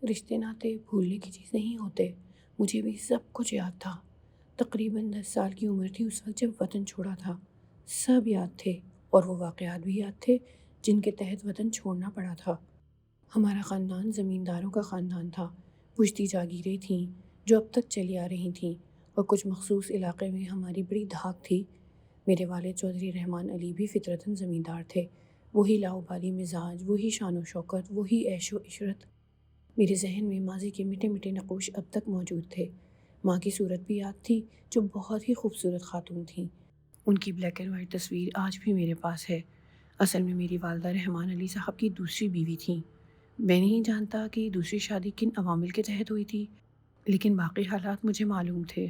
رشتے ناتے بھولنے کی چیز نہیں ہوتے۔ مجھے بھی سب کچھ یاد تھا۔ تقریباً 10 سال کی عمر تھی اس وقت جب وطن چھوڑا تھا۔ سب یاد تھے اور وہ واقعات بھی یاد تھے جن کے تحت وطن چھوڑنا پڑا تھا۔ ہمارا خاندان زمینداروں کا خاندان تھا۔ پشتی جاگیریں تھیں جو اب تک چلی آ رہی تھیں اور کچھ مخصوص علاقے میں ہماری بڑی دھاک تھی۔ میرے والد چودھری رحمان علی بھی فطرتاً زمیندار تھے۔ وہی لاؤبالی مزاج، وہی شان و شوکت، وہی عیش و عشرت۔ میرے ذہن میں ماضی کے مٹے مٹے نقوش اب تک موجود تھے۔ ماں کی صورت بھی یاد تھی جو بہت ہی خوبصورت خاتون تھیں۔ ان کی بلیک اینڈ وائٹ تصویر آج بھی میرے پاس ہے۔ اصل میں میری والدہ رحمان علی صاحب کی دوسری بیوی تھیں۔ میں نہیں جانتا کہ دوسری شادی کن عوامل کے تحت ہوئی تھی، لیکن باقی حالات مجھے معلوم تھے۔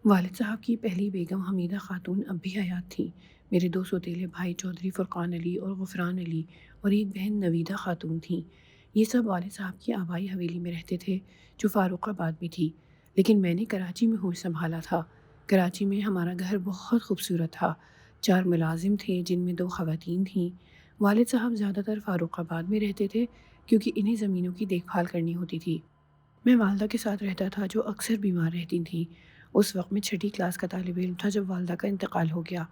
والد صاحب کی پہلی بیگم حمیدہ خاتون اب بھی حیات تھیں۔ میرے 2 سوتیلے بھائی چودھری فرقان علی اور غفران علی اور ایک بہن نویدہ خاتون تھیں۔ یہ سب والد صاحب کی آبائی حویلی میں رہتے تھے جو فاروق آباد میں تھی، لیکن میں نے کراچی میں ہوش سنبھالا تھا۔ کراچی میں ہمارا گھر بہت خوبصورت تھا۔ 4 ملازم تھے جن میں 2 خواتین تھیں۔ والد صاحب زیادہ تر فاروق آباد میں رہتے تھے کیونکہ انہیں زمینوں کی دیکھ بھال کرنی ہوتی تھی۔ میں والدہ کے ساتھ رہتا تھا جو اکثر بیمار رہتی تھیں۔ اس وقت میں 6ٹھی کلاس کا طالب علم تھا جب والدہ کا انتقال ہو گیا۔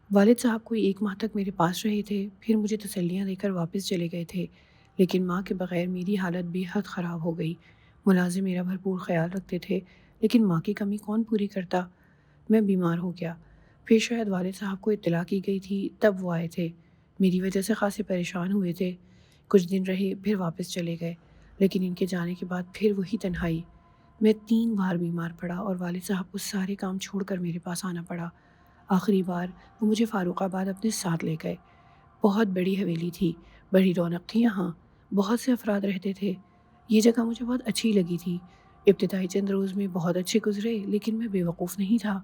والد صاحب کوئی 1 ماہ تک میرے پاس رہے تھے، پھر مجھے تسلیاں دے کر واپس چلے گئے تھے، لیکن ماں کے بغیر میری حالت بے حد خراب ہو گئی۔ ملازم میرا بھرپور خیال رکھتے تھے، لیکن ماں کی کمی کون پوری کرتا؟ میں بیمار ہو گیا۔ پھر شاید والد صاحب کو اطلاع کی گئی تھی، تب وہ آئے تھے۔ میری وجہ سے خاصے پریشان ہوئے تھے۔ کچھ دن رہے پھر واپس چلے گئے، لیکن ان کے جانے کے بعد پھر وہی تنہائی۔ میں 3 بار بیمار پڑا اور والد صاحب کو سارے کام چھوڑ کر میرے پاس آنا پڑا۔ آخری بار وہ مجھے فاروق آباد اپنے ساتھ لے گئے۔ بہت بڑی حویلی تھی، بڑی رونق تھی یہاں، بہت سے افراد رہتے تھے۔ یہ جگہ مجھے بہت اچھی لگی تھی۔ ابتدائی چند روز میں بہت اچھے گزرے، لیکن میں بے وقوف نہیں تھا۔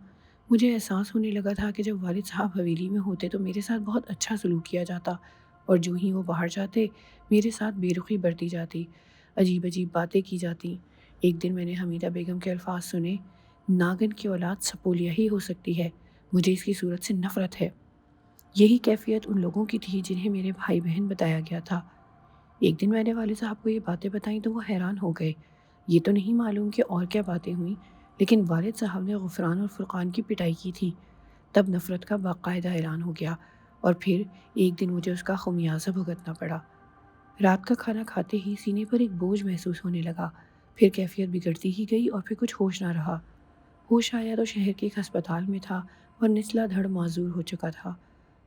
مجھے احساس ہونے لگا تھا کہ جب والد صاحب حویلی میں ہوتے تو میرے ساتھ بہت اچھا سلوک کیا جاتا، اور جو ہی وہ باہر جاتے میرے ساتھ بے رخی برتی جاتی، عجیب عجیب باتیں کی جاتی۔ ایک دن میں نے حمیدہ بیگم کے الفاظ سنے، ناگن کی اولاد سپولیا ہی ہو سکتی ہے، مجھے اس کی صورت سے نفرت ہے۔ یہی کیفیت ان لوگوں کی تھی جنہیں میرے بھائی بہن بتایا گیا تھا۔ ایک دن میں نے والد صاحب کو یہ باتیں بتائیں تو وہ حیران ہو گئے۔ یہ تو نہیں معلوم کہ اور کیا باتیں ہوئیں، لیکن والد صاحب نے غفران اور فرقان کی پٹائی کی تھی۔ تب نفرت کا باقاعدہ اعلان ہو گیا، اور پھر ایک دن مجھے اس کا خمیازہ بھگتنا پڑا۔ رات کا کھانا کھاتے ہی سینے پر ایک بوجھ محسوس ہونے لگا، پھر کیفیت بگڑتی ہی گئی اور پھر کچھ ہوش نہ رہا۔ ہوش آیا تو شہر کے ایک ہسپتال میں تھا اور نچلا دھڑ معذور ہو چکا تھا۔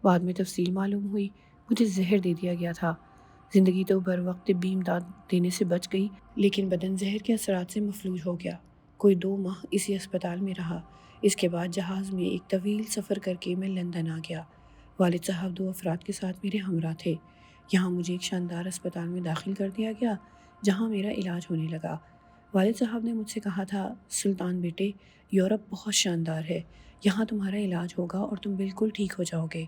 بعد میں تفصیل معلوم ہوئی، مجھے زہر دے دیا گیا تھا۔ زندگی تو بر وقت طبی امداد دینے سے بچ گئی، لیکن بدن زہر کے اثرات سے مفلوج ہو گیا۔ کوئی 2 ماہ اسی ہسپتال میں رہا۔ اس کے بعد جہاز میں ایک طویل سفر کر کے میں لندن آ گیا۔ والد صاحب 2 افراد کے ساتھ میرے ہمراہ تھے۔ یہاں مجھے ایک شاندار اسپتال میں داخل کر دیا گیا جہاں میرا علاج ہونے لگا۔ والد صاحب نے مجھ سے کہا تھا، سلطان بیٹے، یورپ بہت شاندار ہے، یہاں تمہارا علاج ہوگا اور تم بالکل ٹھیک ہو جاؤ گے۔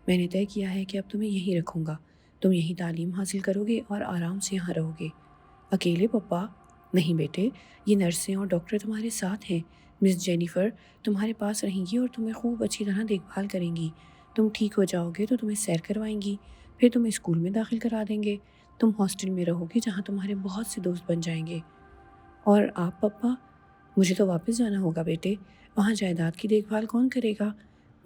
میں نے طے کیا ہے کہ اب تمہیں یہیں رکھوں گا، تم یہیں تعلیم حاصل کرو گے اور آرام سے یہاں رہو گے۔ اکیلے پپا؟ نہیں بیٹے، یہ نرسیں اور ڈاکٹر تمہارے ساتھ ہیں۔ مس جینیفر تمہارے پاس رہیں گی اور تمہیں خوب اچھی طرح دیکھ بھال کریں گی۔ تم ٹھیک ہو جاؤ گے تو تمہیں سیر کروائیں گی، پھر تمہیں اسکول میں داخل کرا دیں گے۔ تم ہاسٹل میں رہو گے جہاں تمہارے بہت سے دوست بن جائیں گے۔ اور آپ پپا؟ مجھے تو واپس جانا ہوگا بیٹے، وہاں جائیداد کی دیکھ بھال کون کرے گا؟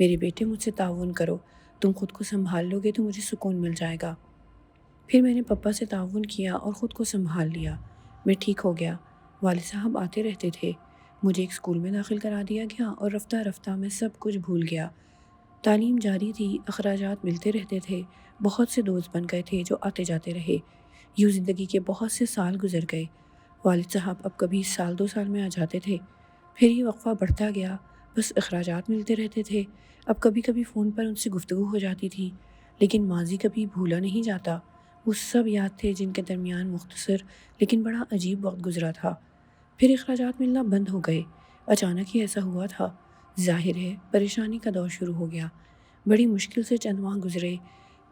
میرے بیٹے مجھ سے تعاون کرو، تم خود کو سنبھال لو گے تو مجھے سکون مل جائے گا۔ پھر میں نے پپا سے تعاون کیا اور خود کو سنبھال لیا۔ میں ٹھیک ہو گیا۔ والد صاحب آتے رہتے تھے، مجھے ایک اسکول میں داخل کرا دیا گیا اور رفتہ رفتہ میں سب کچھ بھول گیا۔ تعلیم جاری تھی، اخراجات ملتے رہتے تھے، بہت سے دوست بن گئے تھے جو آتے جاتے رہے۔ یوں زندگی کے بہت سے سال گزر گئے۔ والد صاحب اب کبھی سال 2 سال میں آ جاتے تھے، پھر یہ وقفہ بڑھتا گیا، بس اخراجات ملتے رہتے تھے۔ اب کبھی کبھی فون پر ان سے گفتگو ہو جاتی تھی، لیکن ماضی کبھی بھولا نہیں جاتا۔ وہ سب یاد تھے جن کے درمیان مختصر لیکن بڑا عجیب وقت گزرا تھا۔ پھر اخراجات ملنا بند ہو گئے، اچانک ہی ایسا ہوا تھا۔ ظاہر ہے پریشانی کا دور شروع ہو گیا۔ بڑی مشکل سے چند ماہ گزرے۔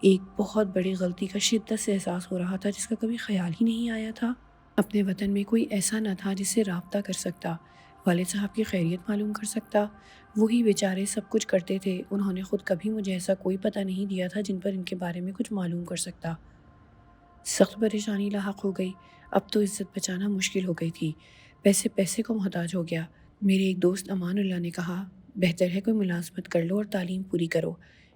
ایک بہت بڑی غلطی کا شدت سے احساس ہو رہا تھا جس کا کبھی خیال ہی نہیں آیا تھا۔ اپنے وطن میں کوئی ایسا نہ تھا جس سے رابطہ کر سکتا، والد صاحب کی خیریت معلوم کر سکتا۔ وہی بیچارے سب کچھ کرتے تھے، انہوں نے خود کبھی مجھے ایسا کوئی پتہ نہیں دیا تھا جن پر ان کے بارے میں کچھ معلوم کر سکتا۔ سخت پریشانی لاحق ہو گئی۔ اب تو عزت بچانا مشکل ہو گئی تھی، پیسے کو محتاج ہو گیا۔ میرے ایک دوست امان اللہ نے کہا، بہتر ہے کوئی ملازمت کر لو اور تعلیم پوری کرو،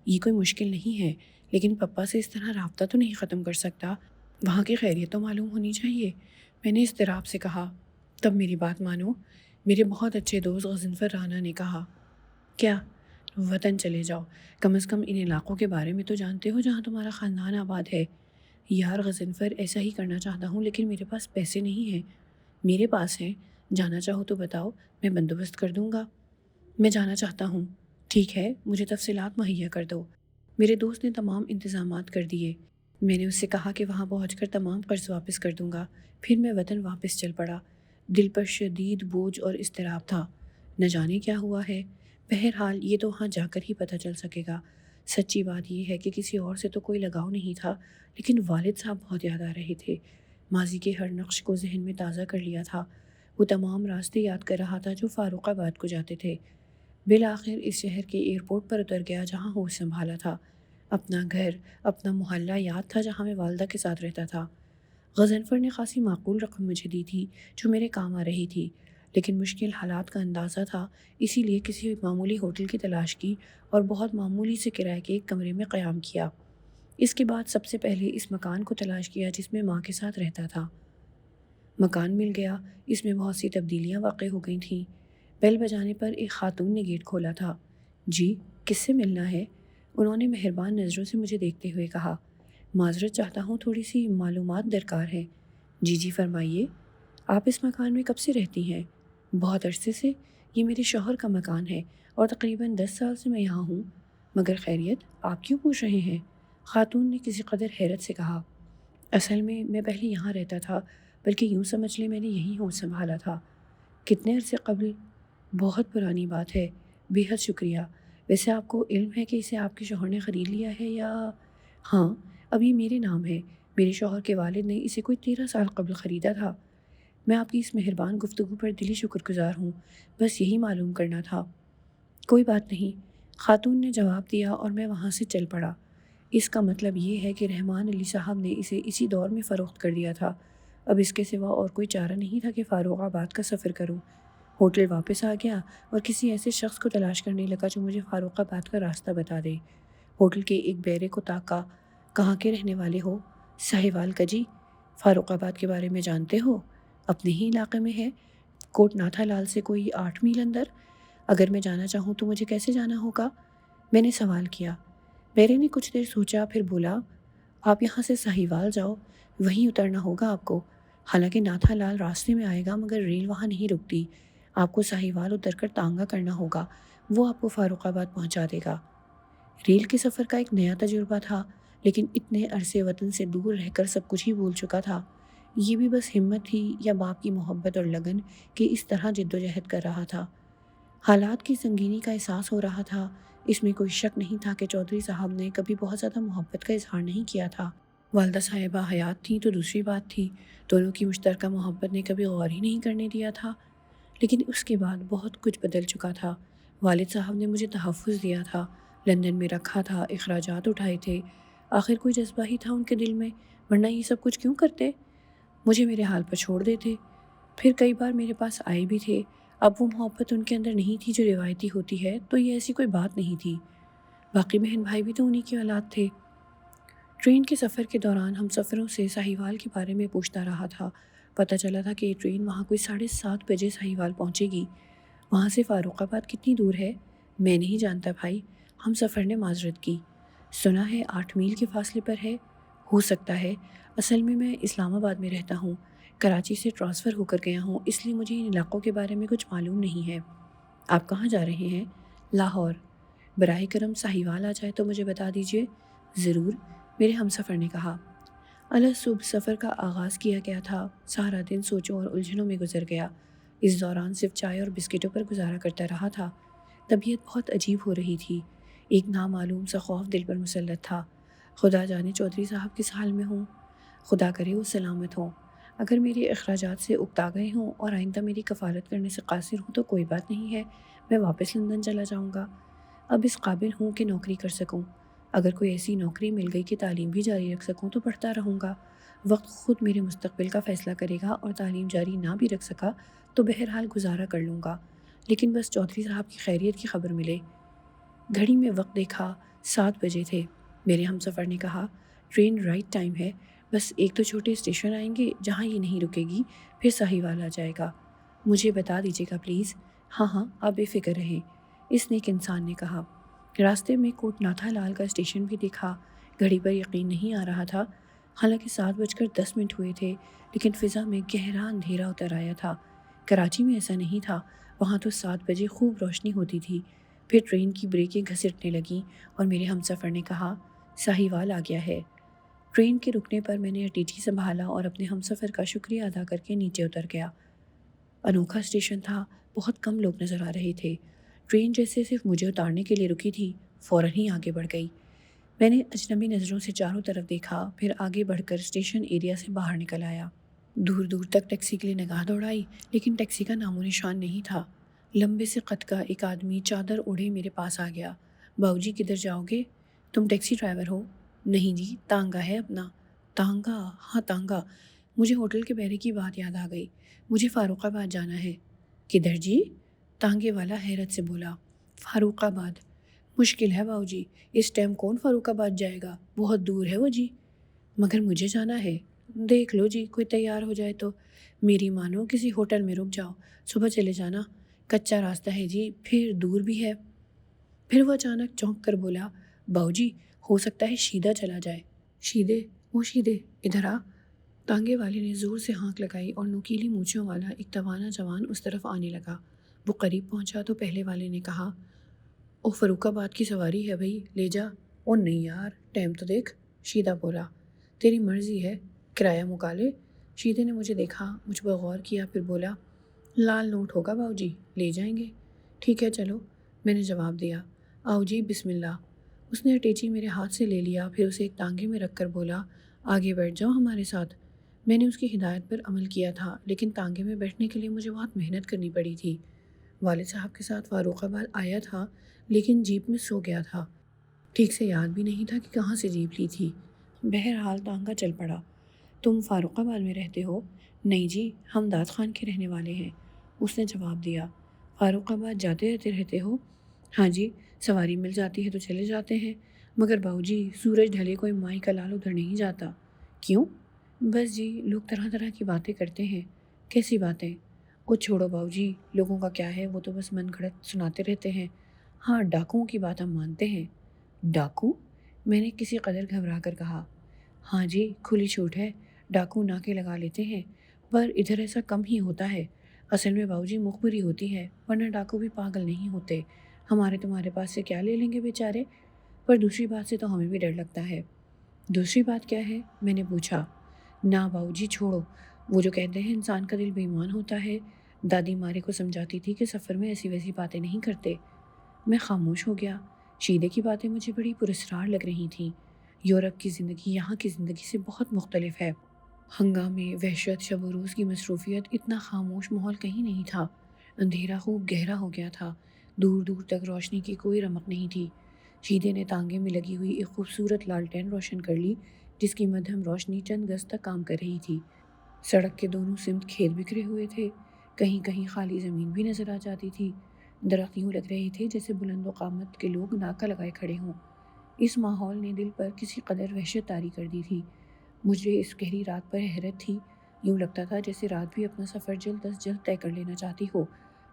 یہ کوئی مشکل نہیں ہے، لیکن پپا سے اس طرح رابطہ تو نہیں ختم کر سکتا، وہاں کی خیریت تو معلوم ہونی چاہیے۔ میں نے اضطراب سے کہا، تب میری بات مانو۔ میرے بہت اچھے دوست غضنفر رانا نے کہا، کیا؟ وطن چلے جاؤ، کم از کم ان علاقوں کے بارے میں تو جانتے ہو جہاں تمہارا خاندان آباد ہے۔ یار غضنفر، ایسا ہی کرنا چاہتا ہوں لیکن میرے پاس پیسے نہیں ہیں۔ میرے پاس ہیں، جانا چاہو تو بتاؤ، میں بندوبست کر دوں گا۔ میں جانا چاہتا ہوں۔ ٹھیک ہے، مجھے تفصیلات مہیا کر دو۔ میرے دوست نے تمام انتظامات کر دیے۔ میں نے اس سے کہا کہ وہاں پہنچ کر تمام قرض واپس کر دوں گا۔ پھر میں وطن واپس چل پڑا۔ دل پر شدید بوجھ اور اضطراب تھا، نہ جانے کیا ہوا ہے۔ بہرحال یہ تو وہاں جا کر ہی پتہ چل سکے گا۔ سچی بات یہ ہے کہ کسی اور سے تو کوئی لگاؤ نہیں تھا، لیکن والد صاحب بہت یاد آ رہے تھے۔ ماضی کے ہر نقش کو ذہن میں تازہ کر لیا تھا۔ وہ تمام راستے یاد کر رہا تھا جو فاروق آباد کو جاتے تھے۔ بالآخر اس شہر کے ایئرپورٹ پر اتر گیا جہاں ہوش سنبھالا تھا۔ اپنا گھر، اپنا محلہ یاد تھا جہاں میں والدہ کے ساتھ رہتا تھا۔ غضنفر نے خاصی معقول رقم مجھے دی تھی جو میرے کام آ رہی تھی، لیکن مشکل حالات کا اندازہ تھا، اسی لیے کسی معمولی ہوٹل کی تلاش کی اور بہت معمولی سے کرائے کے ایک کمرے میں قیام کیا۔ اس کے بعد سب سے پہلے اس مکان کو تلاش کیا جس میں ماں کے ساتھ رہتا تھا۔ مکان مل گیا، اس میں بہت سی تبدیلیاں واقع ہو گئی تھیں۔ بیل بجانے پر ایک خاتون نے گیٹ کھولا تھا۔ جی، کس سے ملنا ہے؟ انہوں نے مہربان نظروں سے مجھے دیکھتے ہوئے کہا۔ معذرت چاہتا ہوں، تھوڑی سی معلومات درکار ہے۔ جی فرمائیے۔ آپ اس مکان میں کب سے رہتی ہیں؟ بہت عرصے سے، یہ میرے شوہر کا مکان ہے اور تقریباً 10 سال سے میں یہاں ہوں۔ مگر خیریت، آپ کیوں پوچھ رہے ہیں؟ خاتون نے کسی قدر حیرت سے کہا۔ اصل میں پہلے یہاں رہتا تھا، بلکہ یوں سمجھ لیں میں نے یہیں ہوش سنبھالا تھا۔ کتنے عرصے قبل؟ بہت پرانی بات ہے۔ بے حد شکریہ۔ ویسے آپ کو علم ہے کہ اسے آپ کے شوہر نے خرید لیا ہے یا؟ ہاں، اب یہ میرے نام ہے۔ میرے شوہر کے والد نے اسے کوئی 13 سال قبل خریدا تھا۔ میں آپ کی اس مہربان گفتگو پر دلی شکر گزار ہوں، بس یہی معلوم کرنا تھا۔ کوئی بات نہیں، خاتون نے جواب دیا اور میں وہاں سے چل پڑا۔ اس کا مطلب یہ ہے کہ رحمان علی صاحب نے اسے اسی دور میں فروخت کر دیا تھا۔ اب اس کے سوا اور کوئی چارہ نہیں تھا کہ فاروق آباد کا سفر کروں۔ ہوٹل واپس آ گیا اور کسی ایسے شخص کو تلاش کرنے لگا جو مجھے فاروق آباد کا راستہ بتا دے۔ ہوٹل کے ایک بیرے کو تاکا۔ کہاں کے رہنے والے ہو؟ ساہیوال کا جی۔ فاروق آباد کے بارے میں جانتے ہو؟ اپنے ہی علاقے میں ہے، کوٹ ناتھا لال سے کوئی 8 میل اندر۔ اگر میں جانا چاہوں تو مجھے کیسے جانا ہوگا؟ میں نے سوال کیا۔ بیرے نے کچھ دیر سوچا، پھر بولا، آپ یہاں سے ساہیوال جاؤ، وہیں اترنا ہوگا آپ کو۔ حالانکہ ناتھا لال راستے میں آئے گا مگر ریل وہاں نہیں رکتی۔ آپ کو ساہیوال اتر کر تانگا کرنا ہوگا، وہ آپ کو فاروق آباد پہنچا دے گا۔ ریل کے سفر کا ایک نیا تجربہ تھا، لیکن اتنے عرصے وطن سے دور رہ کر سب کچھ ہی بھول چکا تھا۔ یہ بھی بس ہمت تھی یا باپ کی محبت اور لگن کہ اس طرح جد و جہد کر رہا تھا۔ حالات کی سنگینی کا احساس ہو رہا تھا۔ اس میں کوئی شک نہیں تھا کہ چودھری صاحب نے کبھی بہت زیادہ محبت کا اظہار نہیں کیا تھا۔ والدہ صاحبہ حیات تھیں تو دوسری بات تھی، دونوں کی مشترکہ محبت نے کبھی غور ہی نہیں کرنے دیا تھا۔ لیکن اس کے بعد بہت کچھ بدل چکا تھا۔ والد صاحب نے مجھے تحفظ دیا تھا، لندن میں رکھا تھا، اخراجات اٹھائے تھے۔ آخر کوئی جذبہ ہی تھا ان کے دل میں، ورنہ یہ سب کچھ کیوں کرتے؟ مجھے میرے حال پر چھوڑ دیتے۔ پھر کئی بار میرے پاس آئے بھی تھے۔ اب وہ محبت ان کے اندر نہیں تھی جو روایتی ہوتی ہے، تو یہ ایسی کوئی بات نہیں تھی۔ باقی بہن بھائی بھی تو انہی کی اولاد تھے۔ ٹرین کے سفر کے دوران ہم سفروں سے ساہیوال کے بارے میں پوچھتا رہا تھا۔ پتہ چلا تھا کہ یہ ٹرین وہاں کوئی 7:30 بجے ساہیوال پہنچے گی۔ وہاں سے فاروق آباد کتنی دور ہے؟ میں نہیں جانتا بھائی، ہم سفر نے معذرت کی۔ سنا ہے 8 میل کے فاصلے پر ہے۔ ہو سکتا ہے، اصل میں اسلام آباد میں رہتا ہوں، کراچی سے ٹرانسفر ہو کر گیا ہوں، اس لیے مجھے ان علاقوں کے بارے میں کچھ معلوم نہیں ہے۔ آپ کہاں جا رہے ہیں؟ لاہور۔ براہ کرم ساہیوال آ جائے تو مجھے بتا دیجیے۔ ضرور، میرے ہم سفر نے کہا۔ صبح سفر کا آغاز کیا گیا تھا۔ سارا دن سوچوں اور الجھنوں میں گزر گیا۔ اس دوران صرف چائے اور بسکٹوں پر گزارا کرتا رہا تھا۔ طبیعت بہت عجیب ہو رہی تھی۔ ایک نامعلوم سا خوف دل پر مسلط تھا۔ خدا جانے چودھری صاحب کس حال میں ہوں، خدا کرے وہ سلامت ہوں۔ اگر میرے اخراجات سے اکتا گئے ہوں اور آئندہ میری کفالت کرنے سے قاصر ہوں تو کوئی بات نہیں ہے، میں واپس لندن چلا جاؤں گا۔ اب اس قابل ہوں کہ نوکری کر سکوں۔ اگر کوئی ایسی نوکری مل گئی کہ تعلیم بھی جاری رکھ سکوں تو پڑھتا رہوں گا، وقت خود میرے مستقبل کا فیصلہ کرے گا، اور تعلیم جاری نہ بھی رکھ سکا تو بہرحال گزارا کر لوں گا، لیکن بس چودھری صاحب کی خیریت کی خبر ملے۔ گھڑی میں وقت دیکھا، 7 بجے تھے۔ میرے ہم سفر نے کہا، ٹرین رائٹ ٹائم ہے، بس ایک دو چھوٹے اسٹیشن آئیں گے جہاں یہ نہیں رکے گی، پھر ساہیوال آ جائے گا۔ مجھے بتا دیجیے گا پلیز۔ ہاں ہاں، آپ بے فکر رہیں، اس نیک انسان نے کہا۔ راستے میں کوٹ ناتھا لال کا اسٹیشن بھی دیکھا۔ گھڑی پر یقین نہیں آ رہا تھا، حالانکہ 7:10 ہوئے تھے، لیکن فضا میں گہرا اندھیرا اتر آیا تھا۔ کراچی میں ایسا نہیں تھا، وہاں تو 7 بجے خوب روشنی ہوتی تھی۔ پھر ٹرین کی بریکیں گھسٹنے لگیں اور میرے ہم سفر نے کہا، ساہیوال آ گیا ہے۔ ٹرین کے رکنے پر میں نے اٹیچی سنبھالا اور اپنے ہم سفر کا شکریہ ادا کر کے نیچے اتر گیا۔ انوکھا اسٹیشن تھا، بہت کم لوگ نظر آ رہے تھے۔ ٹرین جیسے صرف مجھے اتارنے کے لیے رکی تھی، فوراً ہی آگے بڑھ گئی۔ میں نے اجنبی نظروں سے چاروں طرف دیکھا، پھر آگے بڑھ کر اسٹیشن ایریا سے باہر نکل آیا۔ دور دور تک ٹیکسی کے لیے نگاہ دوڑائی، لیکن ٹیکسی کا نام و نشان نہیں تھا۔ لمبے سے قد کا ایک آدمی چادر اوڑھے میرے پاس آ گیا۔ باؤ جی کدھر جاؤ گے؟ تم ٹیکسی ڈرائیور ہو؟ نہیں جی، تانگا ہے اپنا۔ تانگا؟ ہاں تانگا۔ مجھے ہوٹل کے بیرے کی بات یاد آ گئی۔ مجھے فاروق آباد جانا ہے۔ کدھر جی؟ تانگے والا حیرت سے بولا۔ فاروق آباد؟ مشکل ہے باؤ جی، اس ٹائم کون فاروق آباد جائے گا، بہت دور ہے وہ جی۔ مگر مجھے جانا ہے۔ دیکھ لو جی، کوئی تیار ہو جائے تو۔ میری مانو کسی ہوٹل میں رک جاؤ، صبح چلے جانا، کچا راستہ ہے جی، پھر دور بھی ہے۔ پھر وہ اچانک چونک کر بولا، باؤ جی ہو سکتا ہے شیدہ چلا جائے۔ شیدے؟ وہ شیدے، ادھر آ۔ تانگے والے نے زور سے ہانک لگائی اور نوکیلی مونچھوں والا ایک توانا جوان اس طرف آنے لگا۔ وہ قریب پہنچا تو پہلے والے نے کہا، او فاروق آباد کی سواری ہے بھائی، لے جا۔ او نہیں یار، ٹائم تو دیکھ۔ شیدہ بولا، تیری مرضی ہے، کرایہ مکالے۔ شیدے نے مجھے دیکھا، مجھ پر غور کیا، پھر بولا، لال نوٹ ہوگا باؤ جی، لے جائیں گے۔ ٹھیک ہے چلو، میں نے جواب دیا۔ آؤ جی بسم اللہ۔ اس نے اٹیچی میرے ہاتھ سے لے لیا، پھر اسے ایک ٹانگے میں رکھ کر بولا، آگے بیٹھ جاؤ ہمارے ساتھ۔ میں نے اس کی ہدایت پر عمل کیا تھا، لیکن ٹانگے میں بیٹھنے کے لیے مجھے بہت محنت کرنی پڑی تھی۔ والد صاحب کے ساتھ فاروق آباد آیا تھا، لیکن جیپ میں سو گیا تھا۔ ٹھیک سے یاد بھی نہیں تھا کہ کہاں سے جیپ لی تھی۔ بہرحال ٹانگا چل پڑا۔ تم فاروق آباد میں رہتے ہو؟ نہیں جی، ہم داد خان کے رہنے والے ہیں، اس نے جواب دیا۔ فاروق آباد جاتے رہتے ہو؟ ہاں جی، سواری مل جاتی ہے تو چلے جاتے ہیں، مگر باؤ جی سورج ڈھلے کوئی مائی کا لال ادھر نہیں جاتا۔ کیوں؟ بس جی، لوگ طرح طرح کی باتیں کرتے ہیں۔ کیسی باتیں؟ وہ چھوڑو باؤ جی، لوگوں کا کیا ہے، وہ تو بس من گھڑت سناتے رہتے ہیں۔ ہاں، ڈاکوؤں کی بات ہم مانتے ہیں۔ ڈاکو؟ میں نے کسی قدر گھبرا کر کہا۔ ہاں جی، کھلی چھوٹ ہے، ڈاکو ناکے لگا لیتے ہیں، پر ادھر ایسا کم ہی ہوتا ہے۔ اصل میں باؤ جی مخبری ہوتی ہے، ورنہ ڈاکو بھی پاگل نہیں ہوتے۔ ہمارے تمہارے پاس سے کیا لے لیں گے بیچارے؟ پر دوسری بات سے تو ہمیں بھی ڈر لگتا ہے۔ دوسری بات کیا ہے؟ میں نے پوچھا۔ نہ باؤ جی چھوڑو، وہ جو کہتے ہیں انسان کا دل بے ایمان ہوتا ہے، دادی مارے کو سمجھاتی تھی کہ سفر میں ایسی ویسی باتیں نہیں کرتے۔ میں خاموش ہو گیا۔ شیدے کی باتیں مجھے بڑی پراسرار لگ رہی تھیں۔ یورپ کی زندگی یہاں کی زندگی سے بہت مختلف ہے۔ ہنگامے، وحشت، شب و روز کی مصروفیت، اتنا خاموش ماحول کہیں نہیں تھا۔ اندھیرا خوب گہرا ہو گیا تھا، دور دور تک روشنی کی کوئی رمق نہیں تھی۔ شیدے نے تانگے میں لگی ہوئی ایک خوبصورت لالٹین روشن کر لی، جس کی مدھم روشنی چند گز تک کام کر رہی تھی۔ سڑک کے دونوں سمت کھیت بکھرے ہوئے تھے، کہیں کہیں خالی زمین بھی نظر آ جاتی تھی۔ درخت یوں لگ رہے تھے جیسے بلند و قامت کے لوگ ناکہ لگائے کھڑے ہوں۔ اس ماحول نے دل پر کسی قدر وحشت طاری کر دی تھی۔ مجھے اس گہری رات پر حیرت تھی، یوں لگتا تھا جیسے رات بھی اپنا سفر جلد از جلد طے کر لینا چاہتی ہو،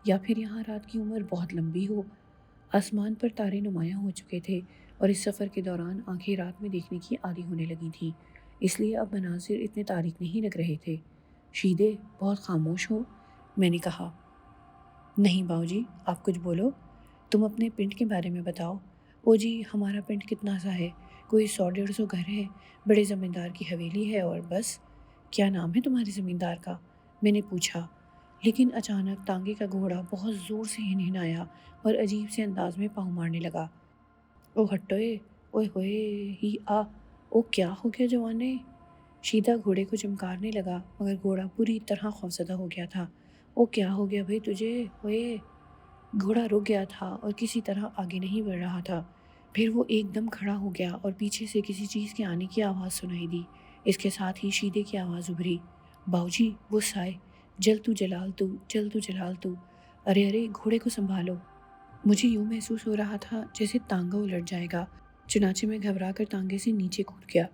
یا پھر یہاں رات کی عمر بہت لمبی ہو۔ آسمان پر تارے نمایاں ہو چکے تھے، اور اس سفر کے دوران آنکھیں رات میں دیکھنے کی عادی ہونے لگی تھیں، اس لیے اب مناظر اتنے تاریک نہیں لگ رہے تھے۔ شیدے بہت خاموش ہو، میں نے کہا۔ نہیں باؤ جی، آپ کچھ بولو، تم اپنے پنڈ کے بارے میں بتاؤ۔ او جی، ہمارا پنڈ کتنا سا ہے، کوئی 100-150 گھر ہیں، بڑے زمیندار کی حویلی ہے اور بس۔ کیا نام ہے تمہارے زمیندار کا؟ میں نے پوچھا، لیکن اچانک تانگے کا گھوڑا بہت زور سے ہنہنایا اور عجیب سے انداز میں پاؤں مارنے لگا۔ او ہٹوئے، اوئے ہوئے ہی آ، او کیا ہو گیا جوانے؟ شیدہ گھوڑے کو چمکارنے لگا، مگر گھوڑا پوری طرح خوفزدہ ہو گیا تھا۔ او کیا ہو گیا بھائی تجھے، اوئے؟ گھوڑا رک گیا تھا اور کسی طرح آگے نہیں بڑھ رہا تھا۔ پھر وہ ایک دم کھڑا ہو گیا اور پیچھے سے کسی چیز کے آنے کی آواز سنائی دی۔ اس کے ساتھ ہی شیدے کی آواز ابھری، باؤجی وہ سائے، جل تو جلال تو، جل تو جلال تو، ارے ارے گھوڑے کو سنبھالو۔ مجھے یوں محسوس ہو رہا تھا جیسے تانگا الٹ جائے گا، چنانچہ میں گھبرا کر تانگے سے نیچے کود گیا۔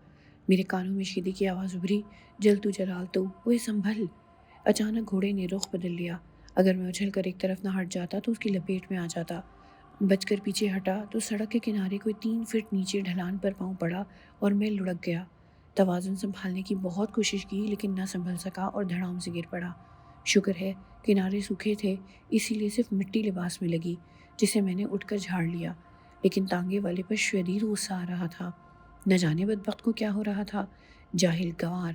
میرے کانوں میں شیدے کی آواز ابھری، جل تو جلال تو، اوے سنبھل۔ اچانک گھوڑے نے رخ بدل لیا، اگر میں اچھل کر ایک طرف نہ ہٹ جاتا تو اس کی لپیٹ میں آ جاتا۔ بچ کر پیچھے ہٹا تو سڑک کے کنارے کوئی 3 فٹ نیچے ڈھلان پر پاؤں پڑا اور میں لڑک گیا۔ توازن سنبھالنے کی بہت کوشش کی لیکن نہ سنبھل سکا اور دھڑام سے گر پڑا۔ شکر ہے کنارے سوکھے تھے، اسی لیے صرف مٹی لباس میں لگی، جسے میں نے اٹھ کر جھاڑ لیا، لیکن تانگے والے پر شدید غصہ آ رہا تھا۔ نہ جانے بدبخت کو کیا ہو رہا تھا، جاہل گنوار۔